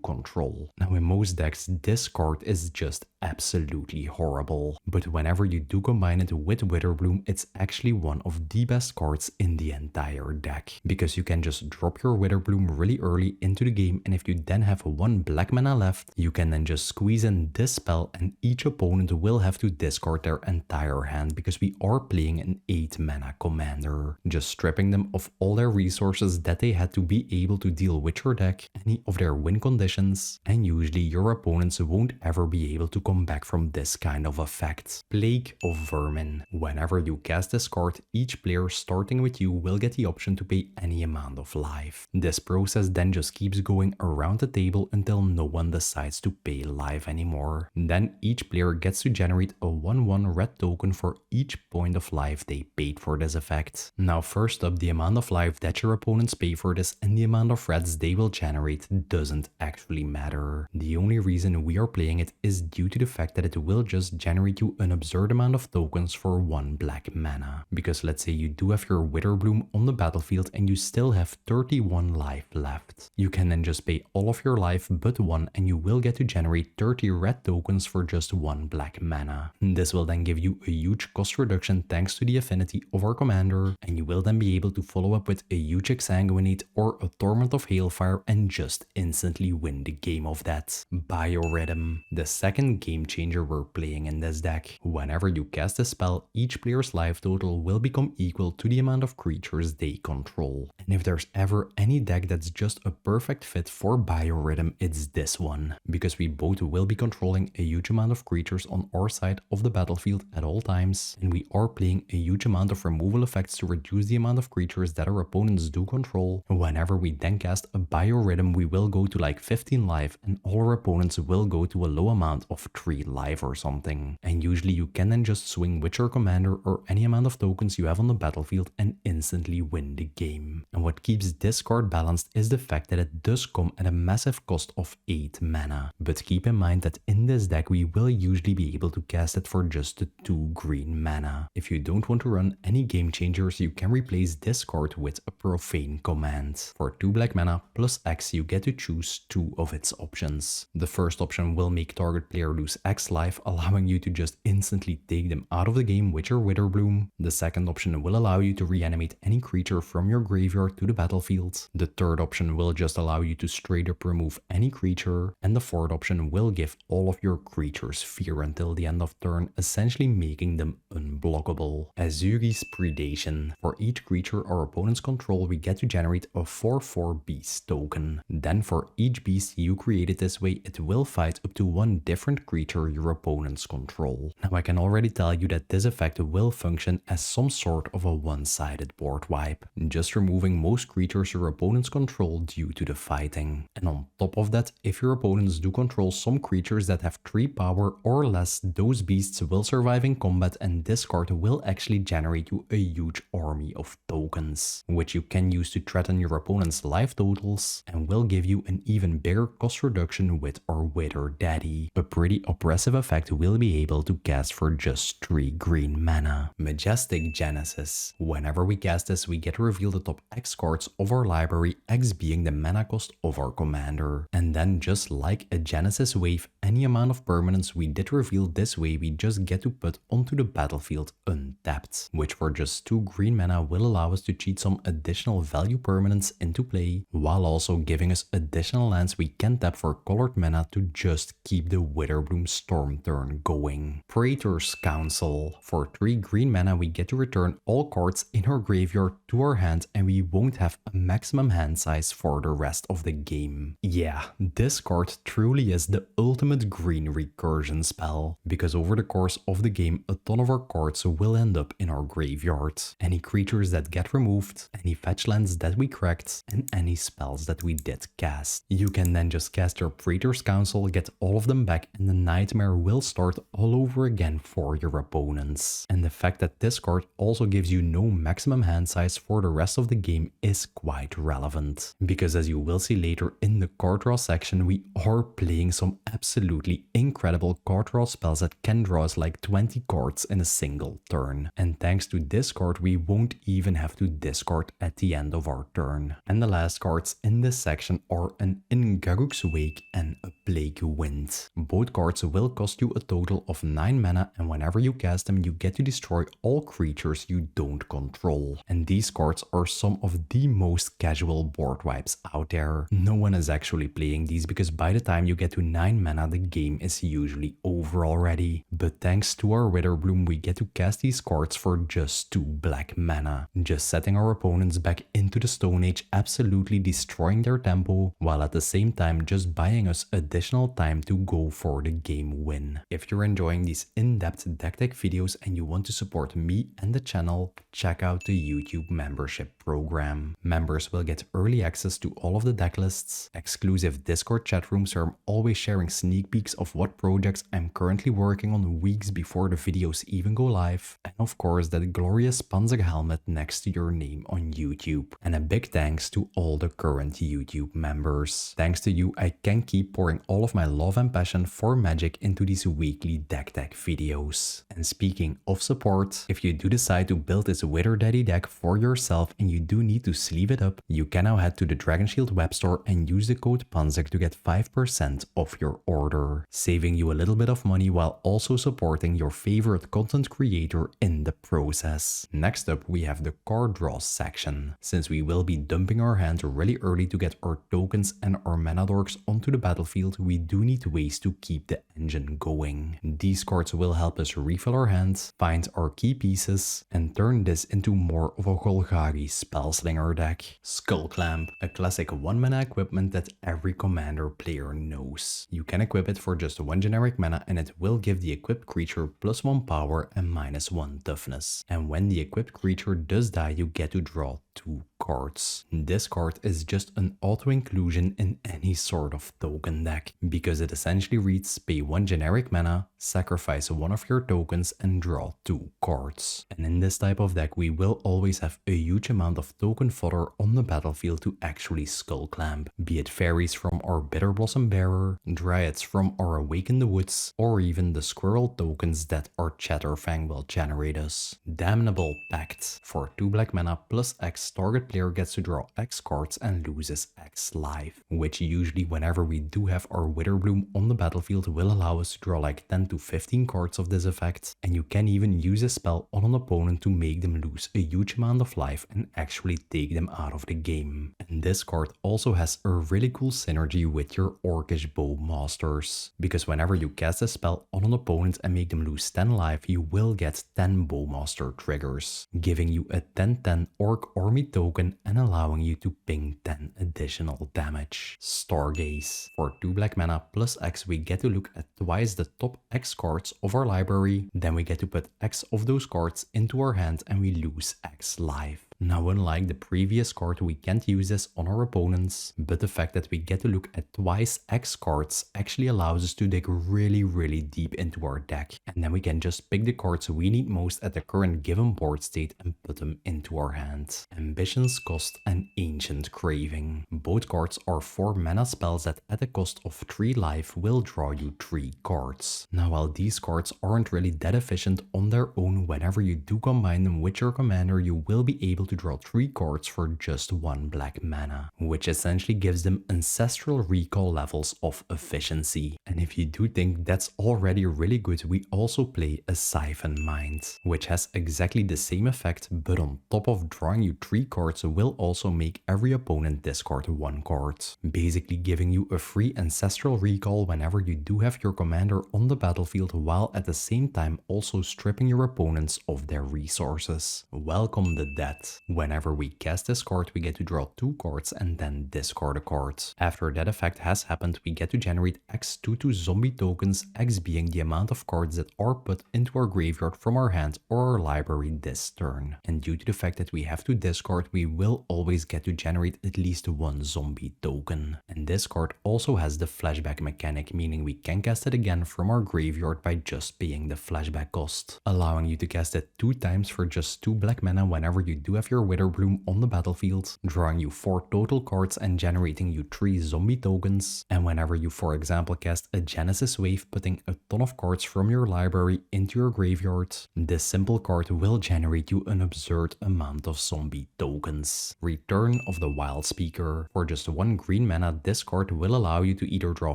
control. Now in most decks this card is just absolutely horrible, but whenever you do combine it with Witherbloom, it's actually one of the best cards in the entire deck, because you can just drop your Witherbloom really early into the game, and if you then have 1 black mana left, you can then just squeeze in this spell and each opponent will have to discard their entire hand, because we are playing an 8 mana commander, just stripping them of all their resources that they had to be able to deal with your deck, any of their win conditions, and usually your opponents won't ever be able to come back from this kind of effect. Plague of Vermin. Whenever you cast this card, each player starting with you will get the option to pay any amount of life. This process then just keeps going around the table until no one decides to pay life anymore. Then each player gets to generate a 1/1 red token for each point of life they paid for this effect. Now first up, the amount of life that your opponents pay for this and the amount of reds they will generate doesn't actually matter. The only reason we are playing it is due to the fact that it will just generate you an absurd amount of tokens for 1 black mana. Because let's say you do have your Witherbloom on the battlefield and you still have 31 life left. You can then just pay all of your life but 1 and you will get to generate 30 red tokens for just 1 black mana. This will then give you a huge cost reduction thanks to the affinity of our commander, and you will then be able to follow up with a huge Exsanguinate or a Torment of Hailfire and just instantly win the game of that. Biorhythm. The second game changer we're playing in this deck. Whenever you cast a spell, each player's life total will become equal to the amount of creatures they control. And if there's ever any deck that's just a perfect fit for Biorhythm, it's this one. Because we both will be controlling a huge amount of creatures on our side of the battlefield at all times, and we are playing a huge amount of removal effects to reduce the amount of creatures that our opponents do control. Whenever we then cast a Biorhythm, we will go to like 15 life and all our opponents will go to a low amount of 3 life or something. And usually you can then just swing with your commander or any amount of tokens you have on the battlefield and instantly win the game. And what keeps this card balanced is the fact that it does come at a massive cost of 8 mana. But keep in mind that in this deck we will usually be able to cast it for just just the 2 green mana. If you don't want to run any game changers, you can replace this card with a profane command. For 2 black mana plus X, you get to choose 2 of its options. The first option will make target player lose X life, allowing you to just instantly take them out of the game with your Witherbloom. The second option will allow you to reanimate any creature from your graveyard to the battlefield. The third option will just allow you to straight up remove any creature. And the fourth option will give all of your creatures fear until the end of turn, essentially making them unblockable. Azuri's Predation. For each creature our opponents control, we get to generate a 4/4 beast token. Then for each beast you created this way, it will fight up to 1 different creature your opponents control. Now I can already tell you that this effect will function as some sort of a one-sided board wipe, just removing most creatures your opponents control due to the fighting. And on top of that, if your opponents do control some creatures that have 3 power or less, those beasts will survive in combat, and this card will actually generate you a huge army of tokens, which you can use to threaten your opponent's life totals, and will give you an even bigger cost reduction with our Wither Daddy. A pretty oppressive effect we'll be able to cast for just 3 green mana. Majestic Genesis. Whenever we cast this, we get to reveal the top X cards of our library, X being the mana cost of our commander. And then just like a Genesis wave, any amount of permanents we did reveal this way, we just get to put onto the battlefield untapped, which for just 2 green mana will allow us to cheat some additional value permanents into play, while also giving us additional lands we can tap for colored mana to just keep the Witherbloom Storm turn going. Praetor's Council. For 3 green mana we get to return all cards in our graveyard to our hand, and we won't have a maximum hand size for the rest of the game. Yeah, this card truly is the ultimate green recursion spell, because over the course of the game a ton of our cards will end up in our graveyard. Any creatures that get removed, any fetch lands that we cracked, and any spells that we did cast. You can then just cast your Praetor's Council, get all of them back, and the nightmare will start all over again for your opponents. And the fact that this card also gives you no maximum hand size for the rest of the game is quite relevant, because as you will see later in the card draw section, we are playing some absolutely incredible card draw spells that can draw us like 20 cards in a single turn. And thanks to this card, we won't even have to discard at the end of our turn. And the last cards in this section are an In Garruk's Wake and a Plague Wind. Both cards will cost you a total of 9 mana, and whenever you cast them, you get to destroy all creatures you don't control. And these cards are some of the most casual board wipes out there. No one is actually playing these, because by the time you get to 9 mana, the game is usually over already. But thanks to our Witherbloom, we get to cast these cards for just 2 black mana, just setting our opponents back into the Stone Age, absolutely destroying their tempo, while at the same time just buying us additional time to go for the game win. If you're enjoying these in-depth deck tech videos and you want to support me and the channel, check out the YouTube membership program. Members will get early access to all of the deck lists, exclusive Discord chat rooms where I'm always sharing sneak peeks of what projects I'm currently working on weeks before the videos even go live, and of course that glorious Panzer helmet next to your name on YouTube. And a big thanks to all the current YouTube members. Thanks to you, I can keep pouring all of my love and passion for Magic into these weekly deck tech videos. And speaking of support, if you do decide to build this Wither Daddy deck for yourself and you do need to sleeve it up, you can now head to the Dragon Shield web store and use the code Panzer to get 5% off your order, saving you a little bit of money while also supporting your favorite content creator in the process. Next up, we have the card draw section. Since we will be dumping our hand really early to get our tokens and our mana dorks onto the battlefield, we do need ways to keep the engine going. These cards will help us refill our hands, find our key pieces, and turn this into more of a Golgari Spellslinger deck. Skull Clamp, a classic 1 mana equipment that every commander player knows. You can equip it for just 1 generic mana and it will give the equipped creature +1 power and -1 toughness. And when the equipped creature does die, you get to draw 2 cards. This card is just an auto-inclusion in any sort of token deck, because it essentially reads pay 1 generic mana, sacrifice one of your tokens and draw 2 cards. And in this type of deck we will always have a huge amount of token fodder on the battlefield to actually skull clamp, be it fairies from our Bitterblossom Bearer, dryads from our Awaken the Woods, or even the squirrel tokens that our Chatterfang will generate us. Damnable Pact. For 2 black mana plus X, target player gets to draw X cards and loses X life, which usually whenever we do have our Witherbloom on the battlefield will allow us to draw like 10 to 15 cards of this effect, and you can even use a spell on an opponent to make them lose a huge amount of life and actually take them out of the game. And this card also has a really cool synergy with your Orcish Bowmasters, because whenever you cast a spell on an opponent and make them lose 10 life, you will get 10 Bowmaster triggers, giving you a 10/10 Orc army token and allowing you to ping 10 additional damage. Stargaze. For 2 black mana plus X, we get to look at twice the top X cards of our library, then we get to put X of those cards into our hand and we lose X life. Now, unlike the previous card, we can't use this on our opponents, but the fact that we get to look at twice X cards actually allows us to dig really deep into our deck, and then we can just pick the cards we need most at the current given board state and put them into our hand. Ambition's Cost and Ancient Craving. Both cards are 4 mana spells that at a cost of 3 life will draw you 3 cards. Now, while these cards aren't really that efficient on their own, whenever you do combine them with your commander, you will be able to draw 3 cards for just 1 black mana, which essentially gives them ancestral recall levels of efficiency. And if you do think that's already really good, we also play a Siphon Mind, which has exactly the same effect, but on top of drawing you 3 cards will also make every opponent discard 1 card, basically giving you a free ancestral recall whenever you do have your commander on the battlefield, while at the same time also stripping your opponents of their resources. Welcome the Dead. Whenever we cast this card, we get to draw 2 cards and then discard a card. After that effect has happened, we get to generate X 2/2 zombie tokens, X being the amount of cards that are put into our graveyard from our hand or our library this turn. And due to the fact that we have to discard, we will always get to generate at least 1 zombie token. And this card also has the flashback mechanic, meaning we can cast it again from our graveyard by just paying the flashback cost, allowing you to cast it 2 times for just 2 black mana whenever you do have your Witherbloom on the battlefield, drawing you 4 total cards and generating you 3 zombie tokens. And whenever you, for example, cast a Genesis Wave, putting a ton of cards from your library into your graveyard, this simple card will generate you an absurd amount of zombie tokens. Return of the Wild Speaker. For just 1 green mana, this card will allow you to either draw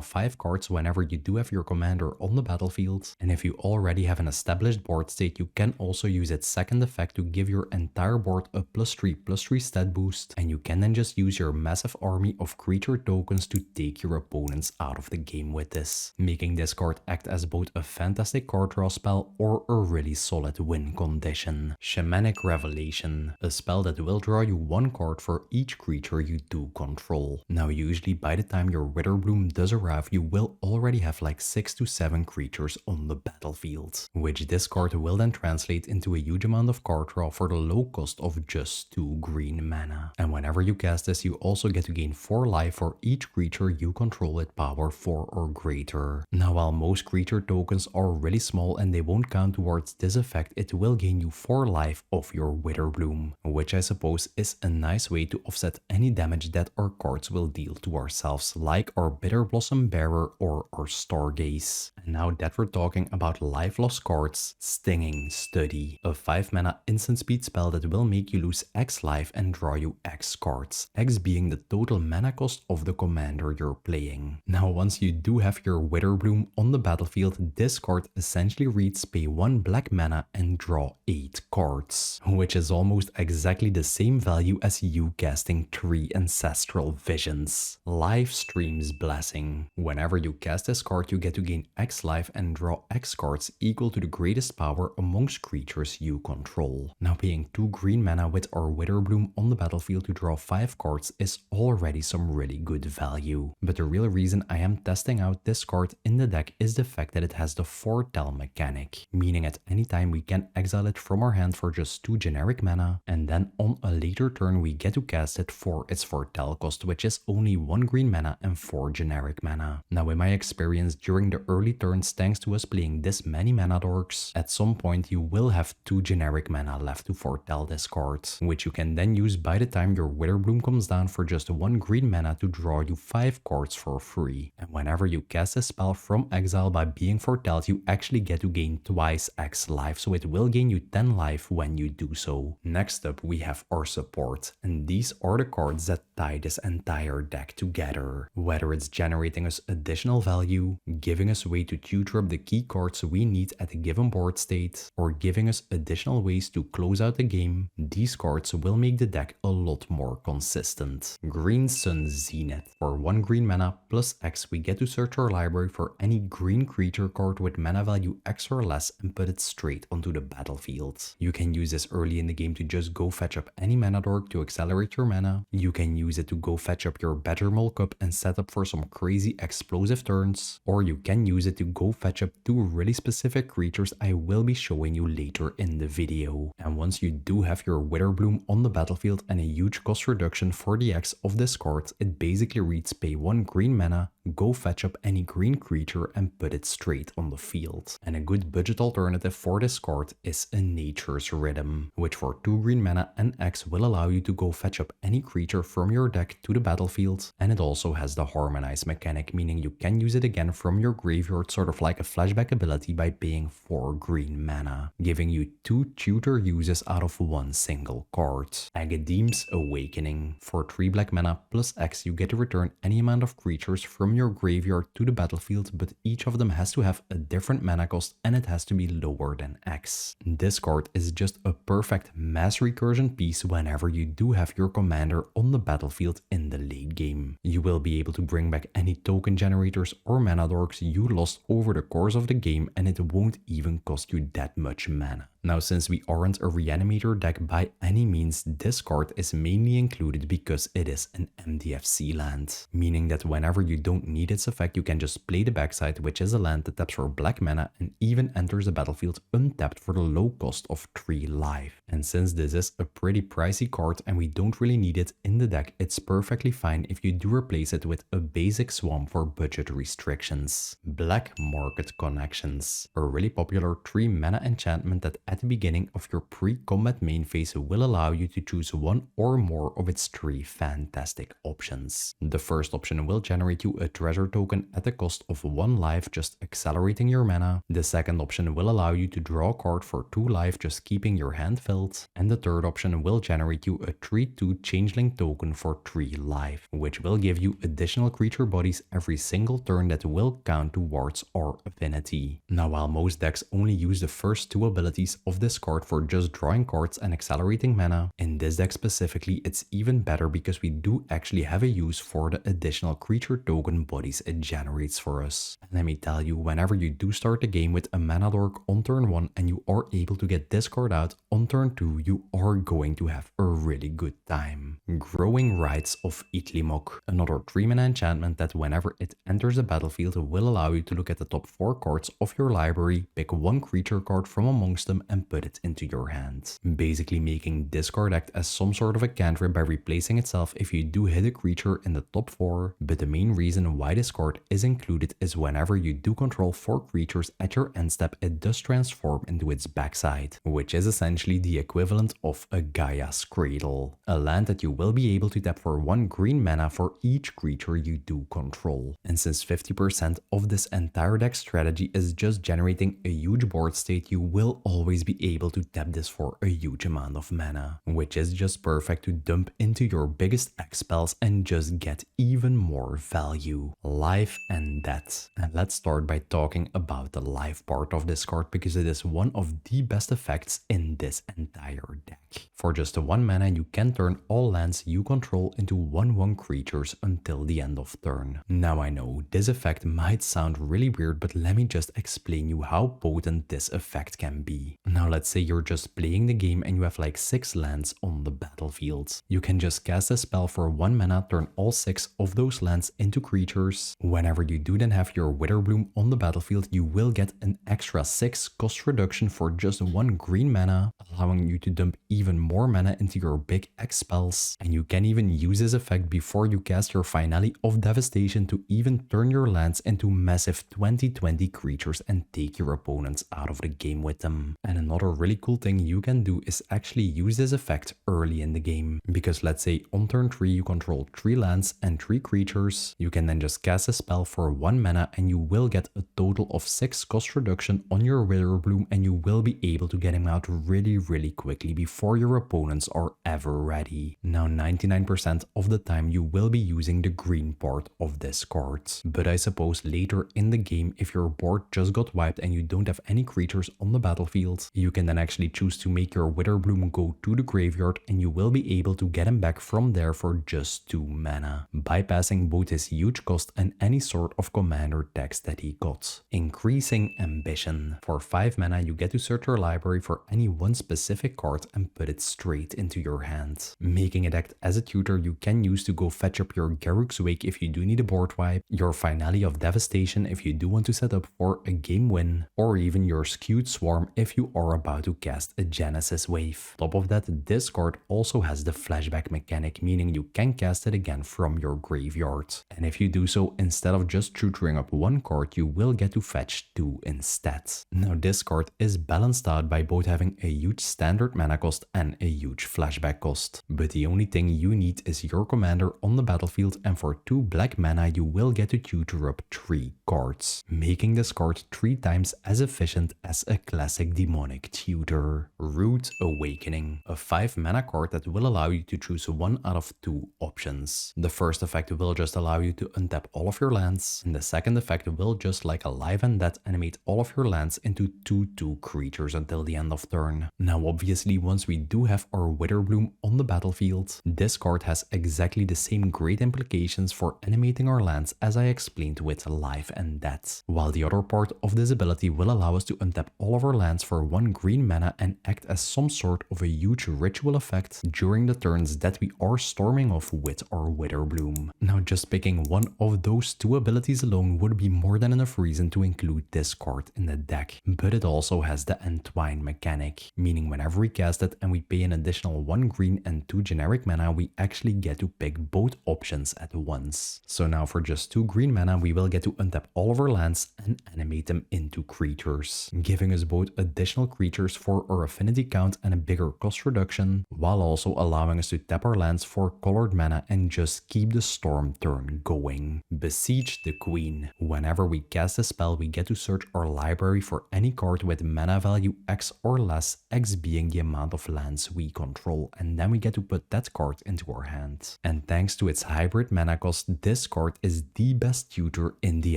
5 cards whenever you do have your commander on the battlefield, and if you already have an established board state, you can also use its second effect to give your entire board a +3/+3 stat boost, and you can then just use your massive army of creature tokens to take your opponents out of the game with this, making this card act as both a fantastic card draw spell or a really solid win condition. Shamanic Revelation, a spell that will draw you 1 card for each creature you do control. Now, usually by the time your Witherbloom does arrive, you will already have like 6 to 7 creatures on the battlefield, which this card will then translate into a huge amount of card draw for the low cost of just 2 green mana. And whenever you cast this, you also get to gain 4 life for each creature you control with power 4 or greater. Now, while most creature tokens are really small and they won't count towards this effect, it will gain you 4 life of your Witherbloom, which I suppose is a nice way to offset any damage that our cards will deal to ourselves, like our Bitterblossom Bearer or our Stargaze. And now that we're talking about life loss cards, Stinging Study, a 5 mana instant speed spell that will make you lose X life and draw you X cards, X being the total mana cost of the commander you're playing. Now, once you do have your Witherbloom on the battlefield, this card essentially reads pay 1 black mana and draw 8 cards, which is almost exactly the same value as you casting 3 Ancestral Visions. Livestream's Blessing. Whenever you cast this card, you get to gain X life and draw X cards equal to the greatest power amongst creatures you control. Now, paying 2 green mana mana with our Witherbloom on the battlefield to draw 5 cards is already some really good value. But the real reason I am testing out this card in the deck is the fact that it has the foretell mechanic, meaning at any time we can exile it from our hand for just 2 generic mana, and then on a later turn we get to cast it for its foretell cost, which is only 1 green mana and 4 generic mana. Now in my experience during the early turns, thanks to us playing this many mana dorks, at some point you will have 2 generic mana left to foretell this card, which you can then use by the time your Witherbloom comes down for just 1 green mana to draw you 5 cards for free. And whenever you cast a spell from exile by being foretelled, you actually get to gain twice X life, so it will gain you 10 life when you do so. Next up we have our support, and these are the cards that tie this entire deck together. Whether it's generating us additional value, giving us a way to tutor up the key cards we need at a given board state, or giving us additional ways to close out the game, these cards will make the deck a lot more consistent. Green Sun Zenith. For 1 green mana plus X, we get to search our library for any green creature card with mana value X or less and put it straight onto the battlefield. You can use this early in the game to just go fetch up any mana dork to accelerate your mana. You can use it to go fetch up your Witherbloom cup and set up for some crazy explosive turns, or you can use it to go fetch up 2 really specific creatures I will be showing you later in the video. And once you do have your Witherbloom on the battlefield and a huge cost reduction for the X of this card, it basically reads pay 1 green mana, go fetch up any green creature and put it straight on the field. And a good budget alternative for this card is a Nature's Rhythm, which for 2 green mana and X will allow you to go fetch up any creature from your deck to the battlefield, and it also has the Harmonize mechanic, meaning you can use it again from your graveyard, sort of like a flashback ability, by paying 4 green mana, giving you 2 tutor uses out of 1 single card. Agadeem's Awakening. For 3 black mana plus X, you get to return any amount of creatures from your graveyard to the battlefield, but each of them has to have a different mana cost and it has to be lower than X. This card is just a perfect mass recursion piece whenever you do have your commander on the battlefield in the late game. You will be able to bring back any token generators or mana dorks you lost over the course of the game, and it won't even cost you that much mana. Now, since we aren't a reanimator deck by any means, this card is mainly included because it is an MDFC land, meaning that whenever you don't need its effect, you can just play the backside, which is a land that taps for black mana and even enters the battlefield untapped for the low cost of 3 life. And since this is a pretty pricey card and we don't really need it in the deck, it's perfectly fine if you do replace it with a basic swamp for budget restrictions. Black Market Connections, a really popular 3 mana enchantment that at the beginning of your pre-combat main phase will allow you to choose 1 or more of its 3 fantastic options. The first option will generate you a treasure token at the cost of 1 life, just accelerating your mana. The second option will allow you to draw a card for 2 life, just keeping your hand filled. And the third option will generate you a 3/2 changeling token for 3 life, which will give you additional creature bodies every single turn that will count towards our affinity. Now, while most decks only use the first 2 abilities of this card for just drawing cards and accelerating mana, in this deck specifically it's even better because we do actually have a use for the additional creature token bodies it generates for us. And let me tell you, whenever you do start the game with a mana dork on turn 1 and you are able to get this card out on turn 2, you are going to have a really good time. Growing Rites of Itlimok, another 3 mana enchantment that whenever it enters the battlefield will allow you to look at the top 4 cards of your library, pick 1 creature card from amongst them and put it into your hand, basically making this card act as some sort of a cantrip by replacing itself if you do hit a creature in the top 4. But the main reason why this card is included is whenever you do control 4 creatures at your end step, it does transform into its backside, which is essentially the equivalent of a Gaia's Cradle, a land that you will be able to tap for 1 green mana for each creature you do control. And since 50% of this entire deck strategy is just generating a huge board state, you will always be able to tap this for a huge amount of mana, which is just perfect to dump into your biggest X spells and just get even more value. Life and Death. And let's start by talking about the life part of this card because it is one of the best effects in this entire entire deck. For just 1 mana, you can turn all lands you control into 1/1 creatures until the end of turn. Now I know, this effect might sound really weird, but let me just explain you how potent this effect can be. Now let's say you're just playing the game and you have like 6 lands on the battlefield. You can just cast a spell for 1 mana, turn all 6 of those lands into creatures. Whenever you do then have your Witherbloom on the battlefield, you will get an extra 6 cost reduction for just 1 green mana, allowing you to dump even more mana into your big X spells. And you can even use this effect before you cast your finale of devastation to even turn your lands into massive 20/20 creatures and take your opponents out of the game with them. And another really cool thing you can do is actually use this effect early in the game. Because let's say on turn 3 you control 3 lands and 3 creatures, you can then just cast a spell for 1 mana and you will get a total of 6 cost reduction on your Witherbloom, and you will be able to get him out really quickly before your opponents are ever ready. Now 99% of the time you will be using the green part of this card. But I suppose later in the game, if your board just got wiped and you don't have any creatures on the battlefield, you can then actually choose to make your Witherbloom go to the graveyard, and you will be able to get him back from there for just 2 mana, bypassing both his huge cost and any sort of commander decks that he got. Increasing ambition. For 5 mana you get to search your library for any one specific card and put it straight into your hand, making it act as a tutor you can use to go fetch up your Garruk's Wake if you do need a board wipe, your Finale of Devastation if you do want to set up for a game win, or even your Skewed Swarm if you are about to cast a Genesis Wave. Top of that, this card also has the flashback mechanic, meaning you can cast it again from your graveyard. And if you do so, instead of just tutoring up 1 card, you will get to fetch 2 instead. Now this card is balanced out by both having a huge standard mana cost and a huge flashback cost. But the only thing you need is your commander on the battlefield, and for 2 black mana you will get to tutor up 3 cards, making this card 3 times as efficient as a classic demonic tutor. Root Awakening, a 5 mana card that will allow you to choose 1 out of 2 options. The first effect will just allow you to untap all of your lands, and the second effect will just like a Live and Dead animate all of your lands into 2/2 creatures until the end of turn. Now obviously once we do have our Witherbloom on the battlefield, this card has exactly the same great implications for animating our lands as I explained with Live and Dead. While the other part of this ability will allow us to untap all of our lands for 1 green mana and act as some sort of a huge ritual effect during the turns that we are storming off with our Witherbloom. Now just picking one of those 2 abilities alone would be more than enough reason to include this card in the deck, but it also has the Entwine mechanic, meaning whenever we cast it and we pay an additional 1 green and 2 generic mana, we actually get to pick both options at once. So now for just 2 green mana we will get to untap all of our lands and animate them into creatures, giving us both additional creatures for our affinity count and a bigger cost reduction, while also allowing us to tap our lands for colored mana and just keep the storm turn going. Besiege the Queen. Whenever we cast a spell, we get to search our library for any card with mana value X or less, X being the amount of lands we control, and then we get to put that card into our hand. And thanks to its hybrid mana cost, this card is the best tutor in the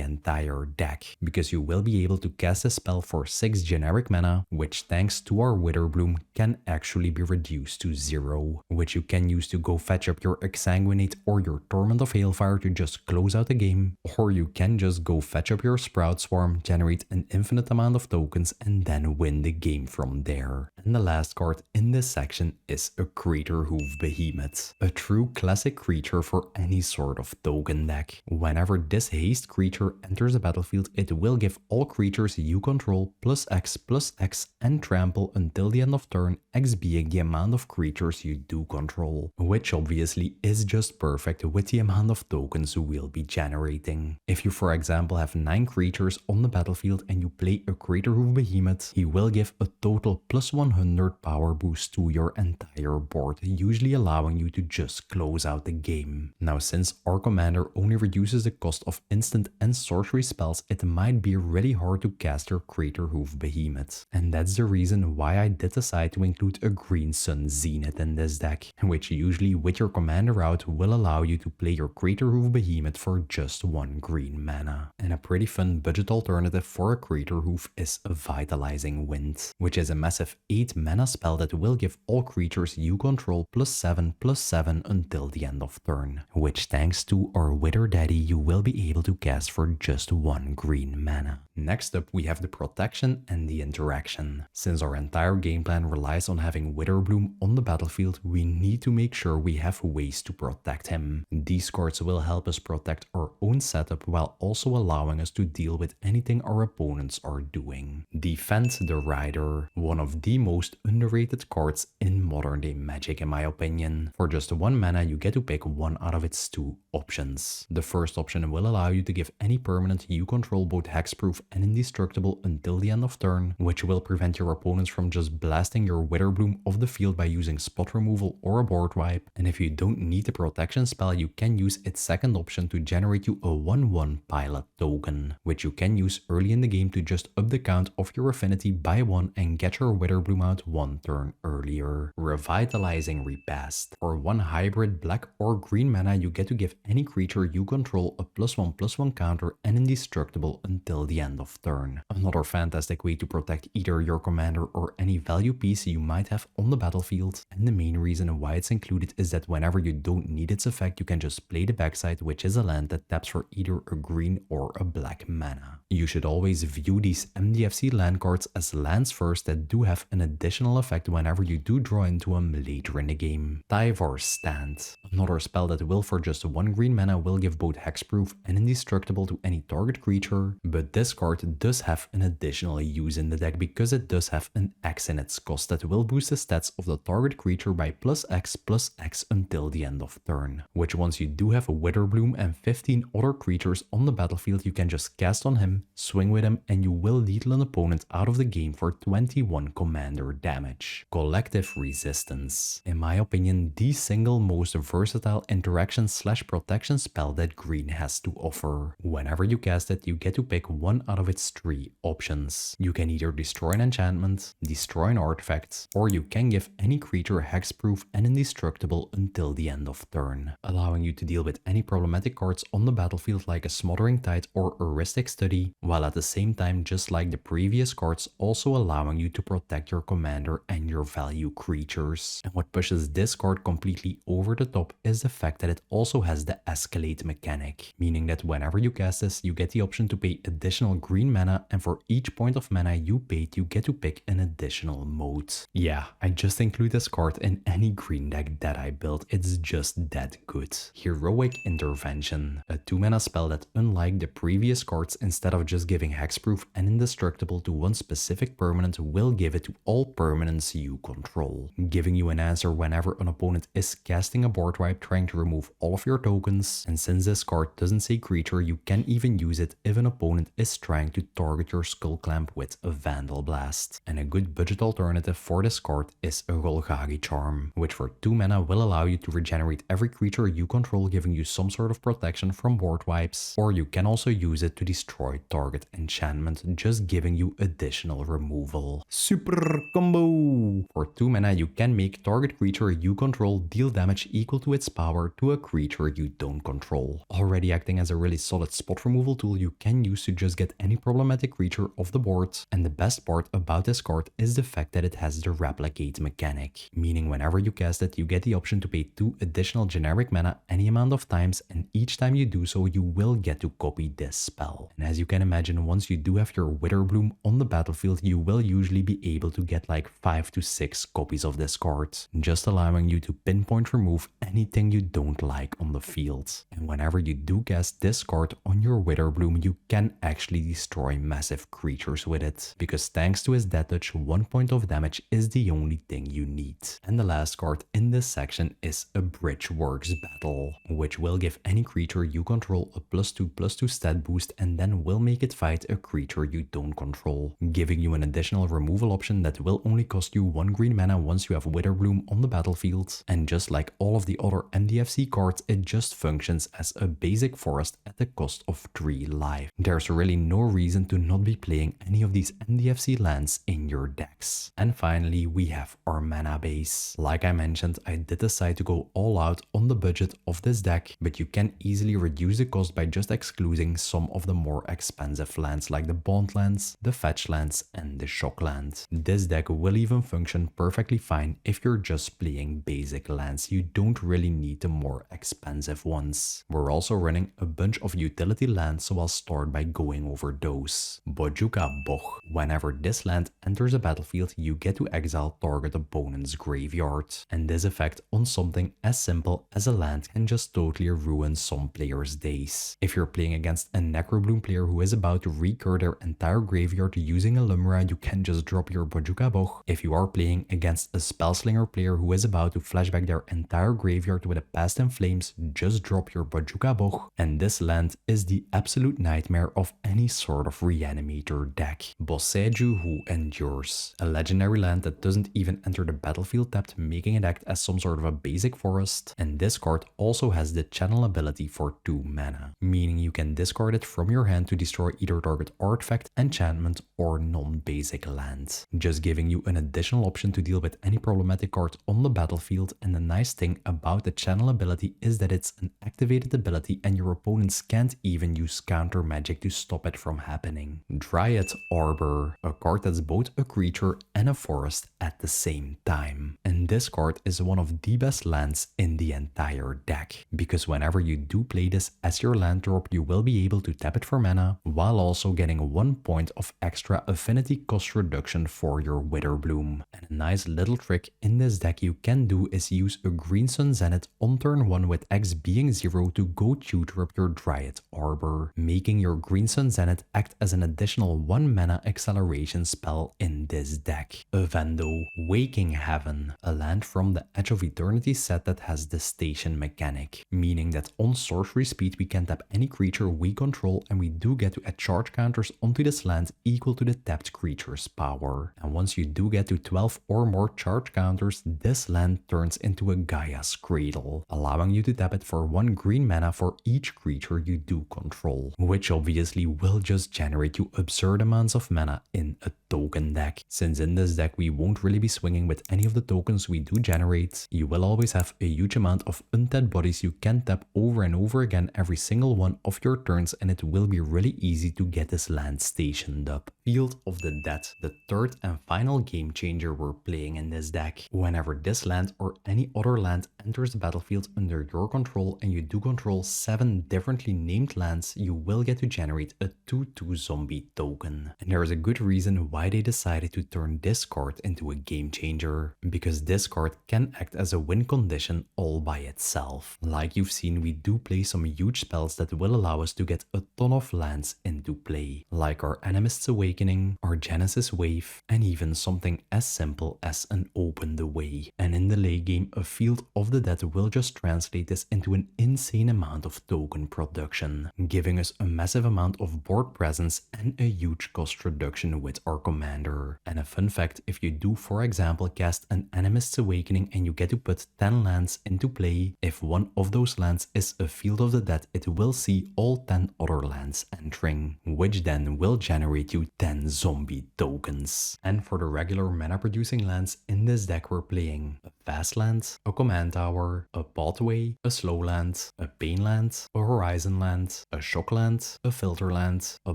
entire deck, because you will be able to cast a spell for 6 generic mana, which thanks to our Witherbloom can actually be reduced to 0, which you can use to go fetch up your Exsanguinate or your Torment of Hailfire to just close out the game, or you can just go fetch up your Sprout Swarm, generate an infinite amount of tokens, and then win the game from there. And the last card in this section is a Craterhoof Behemoth, a true classic creature for any sort of token deck. Whenever this haste creature enters the battlefield, it will give all creatures you control +X and trample until the end of turn, X being the amount of creatures you do control, which obviously is just perfect with the amount of tokens we'll be generating. If you for example have 9 creatures on the battlefield and you play a Craterhoof Behemoth, he will give a total +100 power boost to your entire board, usually allowing you to just close out the game. Now since our commander only reduces the cost of instant and sorcery spells, it might be really hard to cast your Craterhoof Behemoth, and that's the reason why I did decide to include a Green Sun Zenith in this deck, which usually with your commander out will allow you to play your Craterhoof Behemoth for just 1 green mana. And a pretty fun budget alternative for a Craterhoof is a Vitalizing Wind, which is a massive 8 mana spell that will give all creatures you control +7/+7 until the end of turn, which thanks to our Wither Daddy you will be able to cast for just 1 green mana. Next up we have the protection and the interaction. Since our entire game plan relies on having Witherbloom on the battlefield, we need to make sure we have ways to protect him. These cards will help us protect our own setup while also allowing us to deal with anything our opponents are doing. Defend the Rider, one of the most underrated cards in modern day Magic in my opinion. For just 1 mana you get to pick one out of its 2 options. The first option will allow you to give any permanent you control both hexproof and indestructible until the end of turn, which will prevent your opponents from just blasting your Witherbloom off the field by using spot removal or a board wipe. And if you don't need the protection spell, you can use its second option to generate you a 1/1 pilot token, which you can use early in the game to just up the count of your affinity by 1 and get your Witherbloom out 1 turn earlier. Revitalizing Repast. For 1 hybrid black or green mana, you get to give any creature you control a +1/+1 counter and indestructible until the end of turn. Another fantastic way to protect either your commander or any value piece you might have on the battlefield. And the main reason why it's included is that whenever you don't need its effect, you can just play the backside, which is a land that taps for either a green or a black mana. You should always view these MDFC land cards as lands first that do have an additional effect whenever you do draw into them later in the game. Tyvar's Stand. Another spell that will for just 1 green mana will give both hexproof and indestructible to any target creature, but this card does have an additional use in the deck because it does have an X in its cost that will boost the stats of the target creature by +X/+X until the end of turn, which once you do have a Witherbloom and 15 other creatures on the battlefield, you can just cast on him, swing with him, and you will lethal an opponent out of the game for 21 commander damage. Collective Resistance. In my opinion, the single most versatile interaction/protection spell that green has to offer. Whenever you cast it, you get to pick one out of its 3 options. You can either destroy an enchantment, destroy an artifact, or you can give any creature hexproof and indestructible until the end of turn, allowing you to deal with any problematic cards on the battlefield like a Smothering Tide or Heuristic Study, while at the same time, just like the previous cards, also allowing you to protect your commander and your value creatures. And what pushes this card completely over the top is the fact that it also has the Escalate mechanic, meaning that whenever you cast this, you get the option to pay additional green mana, and for each point of mana you paid, you get to pick an additional mode. Yeah, I just include this card in any green deck that I build, it's just that good. Heroic Intervention, a 2 mana spell that, unlike the previous cards, instead of just giving hexproof and indestructible to one specific permanent, will give it to all permanents you control, giving you an answer whenever an opponent is casting a board wipe trying to remove all of your tokens. And since this card doesn't say creature, you can even use it if an opponent is trying to target your Skull Clamp with a Vandal Blast. And a good budget alternative for this card is a Golgari Charm, which for 2 mana will allow you to regenerate every creature you control, giving you some sort of protection from board wipes, or you can also use it to destroy target enchantment, just giving you additional removal. Super Combo! For 2 mana you can make target creature you control deal damage equal to its power to a creature you don't control, already acting as a really solid spot removal tool you can use to just get any problematic creature off the board. And the best part about this card is the fact that it has the Replicate mechanic, meaning whenever you cast it, you get the option to pay 2 additional generic mana any amount of times, and each time you do so, you will get to copy this spell. And as you can imagine, once you do have your Witherbloom on the battlefield, you will usually be able to get like 5 to 6 copies of this card, just allowing you to pinpoint remove anything you don't like on the field. And whenever you do cast this card on your Witherbloom, you can actually destroy massive creatures with it, because thanks to his Death Touch, 1 point of damage is the only thing you need. And the last card in this section is a Bridgeworks Battle, which will give any creature you control a +2/+2 stat boost and then will make it fight a creature you don't control, giving you an additional removal option that will only cost you 1 green mana once you have Witherbloom on the battlefield. And just like all of the other MDFC cards, it just functions as a basic forest at the cost of 3 life. There's really no reason to not be playing any of these MDFC lands in your decks. And finally, we have our mana base. Like I mentioned, I did decide to go all out on the budget of this deck, but you can easily reduce the cost by just excluding some of the more expensive lands like the Bond lands, the Fetch lands, and the Shock land. This deck will even function perfectly fine if you're just playing basic lands. You don't really need the more expensive ones. We're also running a bunch of utility lands, so I'll start by going over those. Bojuka Boch. Whenever this land enters a battlefield, you get to exile target opponent's graveyard. And this effect on something as simple as a land can just totally ruin some players' days. If you're playing against a Necrobloom player who is about to recur their entire graveyard using a Lumra, you can just drop your Bojuka Boch. If you are playing against a Spellslinger player who is about to flashback their entire graveyard with a Past in Flames, just drop your Bojuka Boch. And this land is the absolute nightmare of any sort of reanimator deck. Boseiju Who Endures. A legendary land that doesn't even enter the battlefield tapped, making it act as some sort of a basic forest. And this card also has the channel ability for 2 mana, meaning you can discard it from your hand to destroy either target artifact, enchantment, or non-basic land, just giving you an additional option to deal with any problematic card on the battlefield. And the nice thing about the channel ability is that it's an activated ability and your opponents can't even use counter magic to stop it from happening. Dryad Arbor, a card that's both a creature and a forest at the same time. And this card is one of the best lands in the entire deck, because whenever you do play this as your land drop, you will be able to tap it for mana, while also getting 1 point of extra affinity cost reduction for your Witherbloom. And a nice little trick in this deck you can do is use a Green Sun Zenith on turn 1 with X being 0 to go tutor up your Dryad Arbor, making your Green Sun Zenith act as an additional 1 mana acceleration spell in this deck. Avendo Waking Heaven, a land from the Edge of Eternity set that has the station mechanic, meaning that on sorcery speed we can tap any creature we control and we do get to add charge counters onto this land equal to the tapped creature's power. And once you do get to 12 or more charge counters, this land turns into a Gaia's Cradle, allowing you to tap it for 1 green mana for each creature you do control, which obviously will just generate you absurd amounts of mana in a token deck. Since in this deck we won't really be swinging with any of the tokens we do generate, you will always have a huge amount of untapped bodies you can tap over and over again every single one of your turns, and it will be really easy to get this land stationed up. Field of the Dead, the third and final game changer we're playing in this deck. Whenever this land or any other land enters the battlefield under your control and you do control 7 differently named lands, you will get to generate a 2/2 zombie token. And there is a good reason why they decided to turn this card into a game changer, because this card can act as a win condition all by itself. Like you've seen, we do play some huge spells that will allow us to get a ton of lands into play, like our Animist's Awakening, our Genesis Wave, and even something as simple as an Open the Way. And in the late game, a Field of the Dead will just translate this into an insane amount of token production, giving us a massive amount of board presence and a huge cost reduction with our commander. And a fun fact, if you do for example cast an Animist's Awakening and you get to put 10 lands into play, if one of those lands is a Field of the Dead, it will see all 10 other lands entering, which then will generate you 10 zombie tokens. And for the regular mana producing lands in this deck, we're playing a fast land, a command tower, a pathway, a slow land, a pain land, a horizon land, a shock land, a filter land, a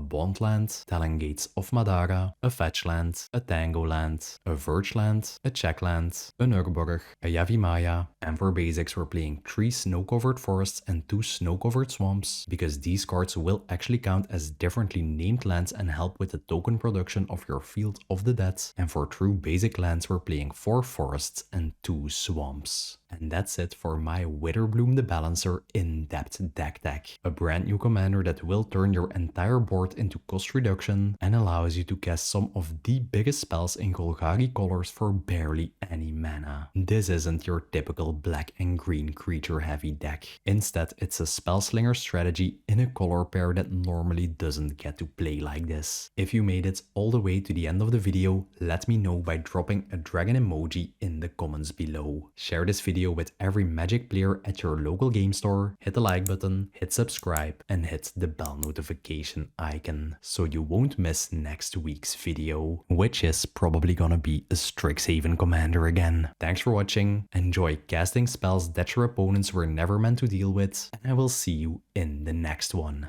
bond land, Telling Gates of Madara, a fetch land, a tango land, a verge land, a check land, a Nurburg, a Yavimaya, and for basics we're playing 3 snow-covered forests and 2 snow-covered swamps, because these cards will actually count as differently named lands and help with the token production of your Field of the Dead. And for true basic lands we're playing 4 forests and 2 swamps. And that's it for my Witherbloom the Balancer in-depth deck tech. A brand new commander that will turn your entire board into cost reduction and allows you to cast some of the biggest spells in Golgari colors for barely any mana. This isn't your typical black and green creature heavy deck. Instead, it's a Spellslinger strategy in a color pair that normally doesn't get to play like this. If you made it all the way to the end of the video, let me know by dropping a dragon emoji in the comments below. Share this video with every Magic player at your local game store, hit the like button, hit subscribe, and hit the bell notification icon so you won't miss next week's video, which is probably gonna be a Strixhaven commander again. Thanks for watching, enjoy casting spells that your opponents were never meant to deal with, and I will see you in the next one.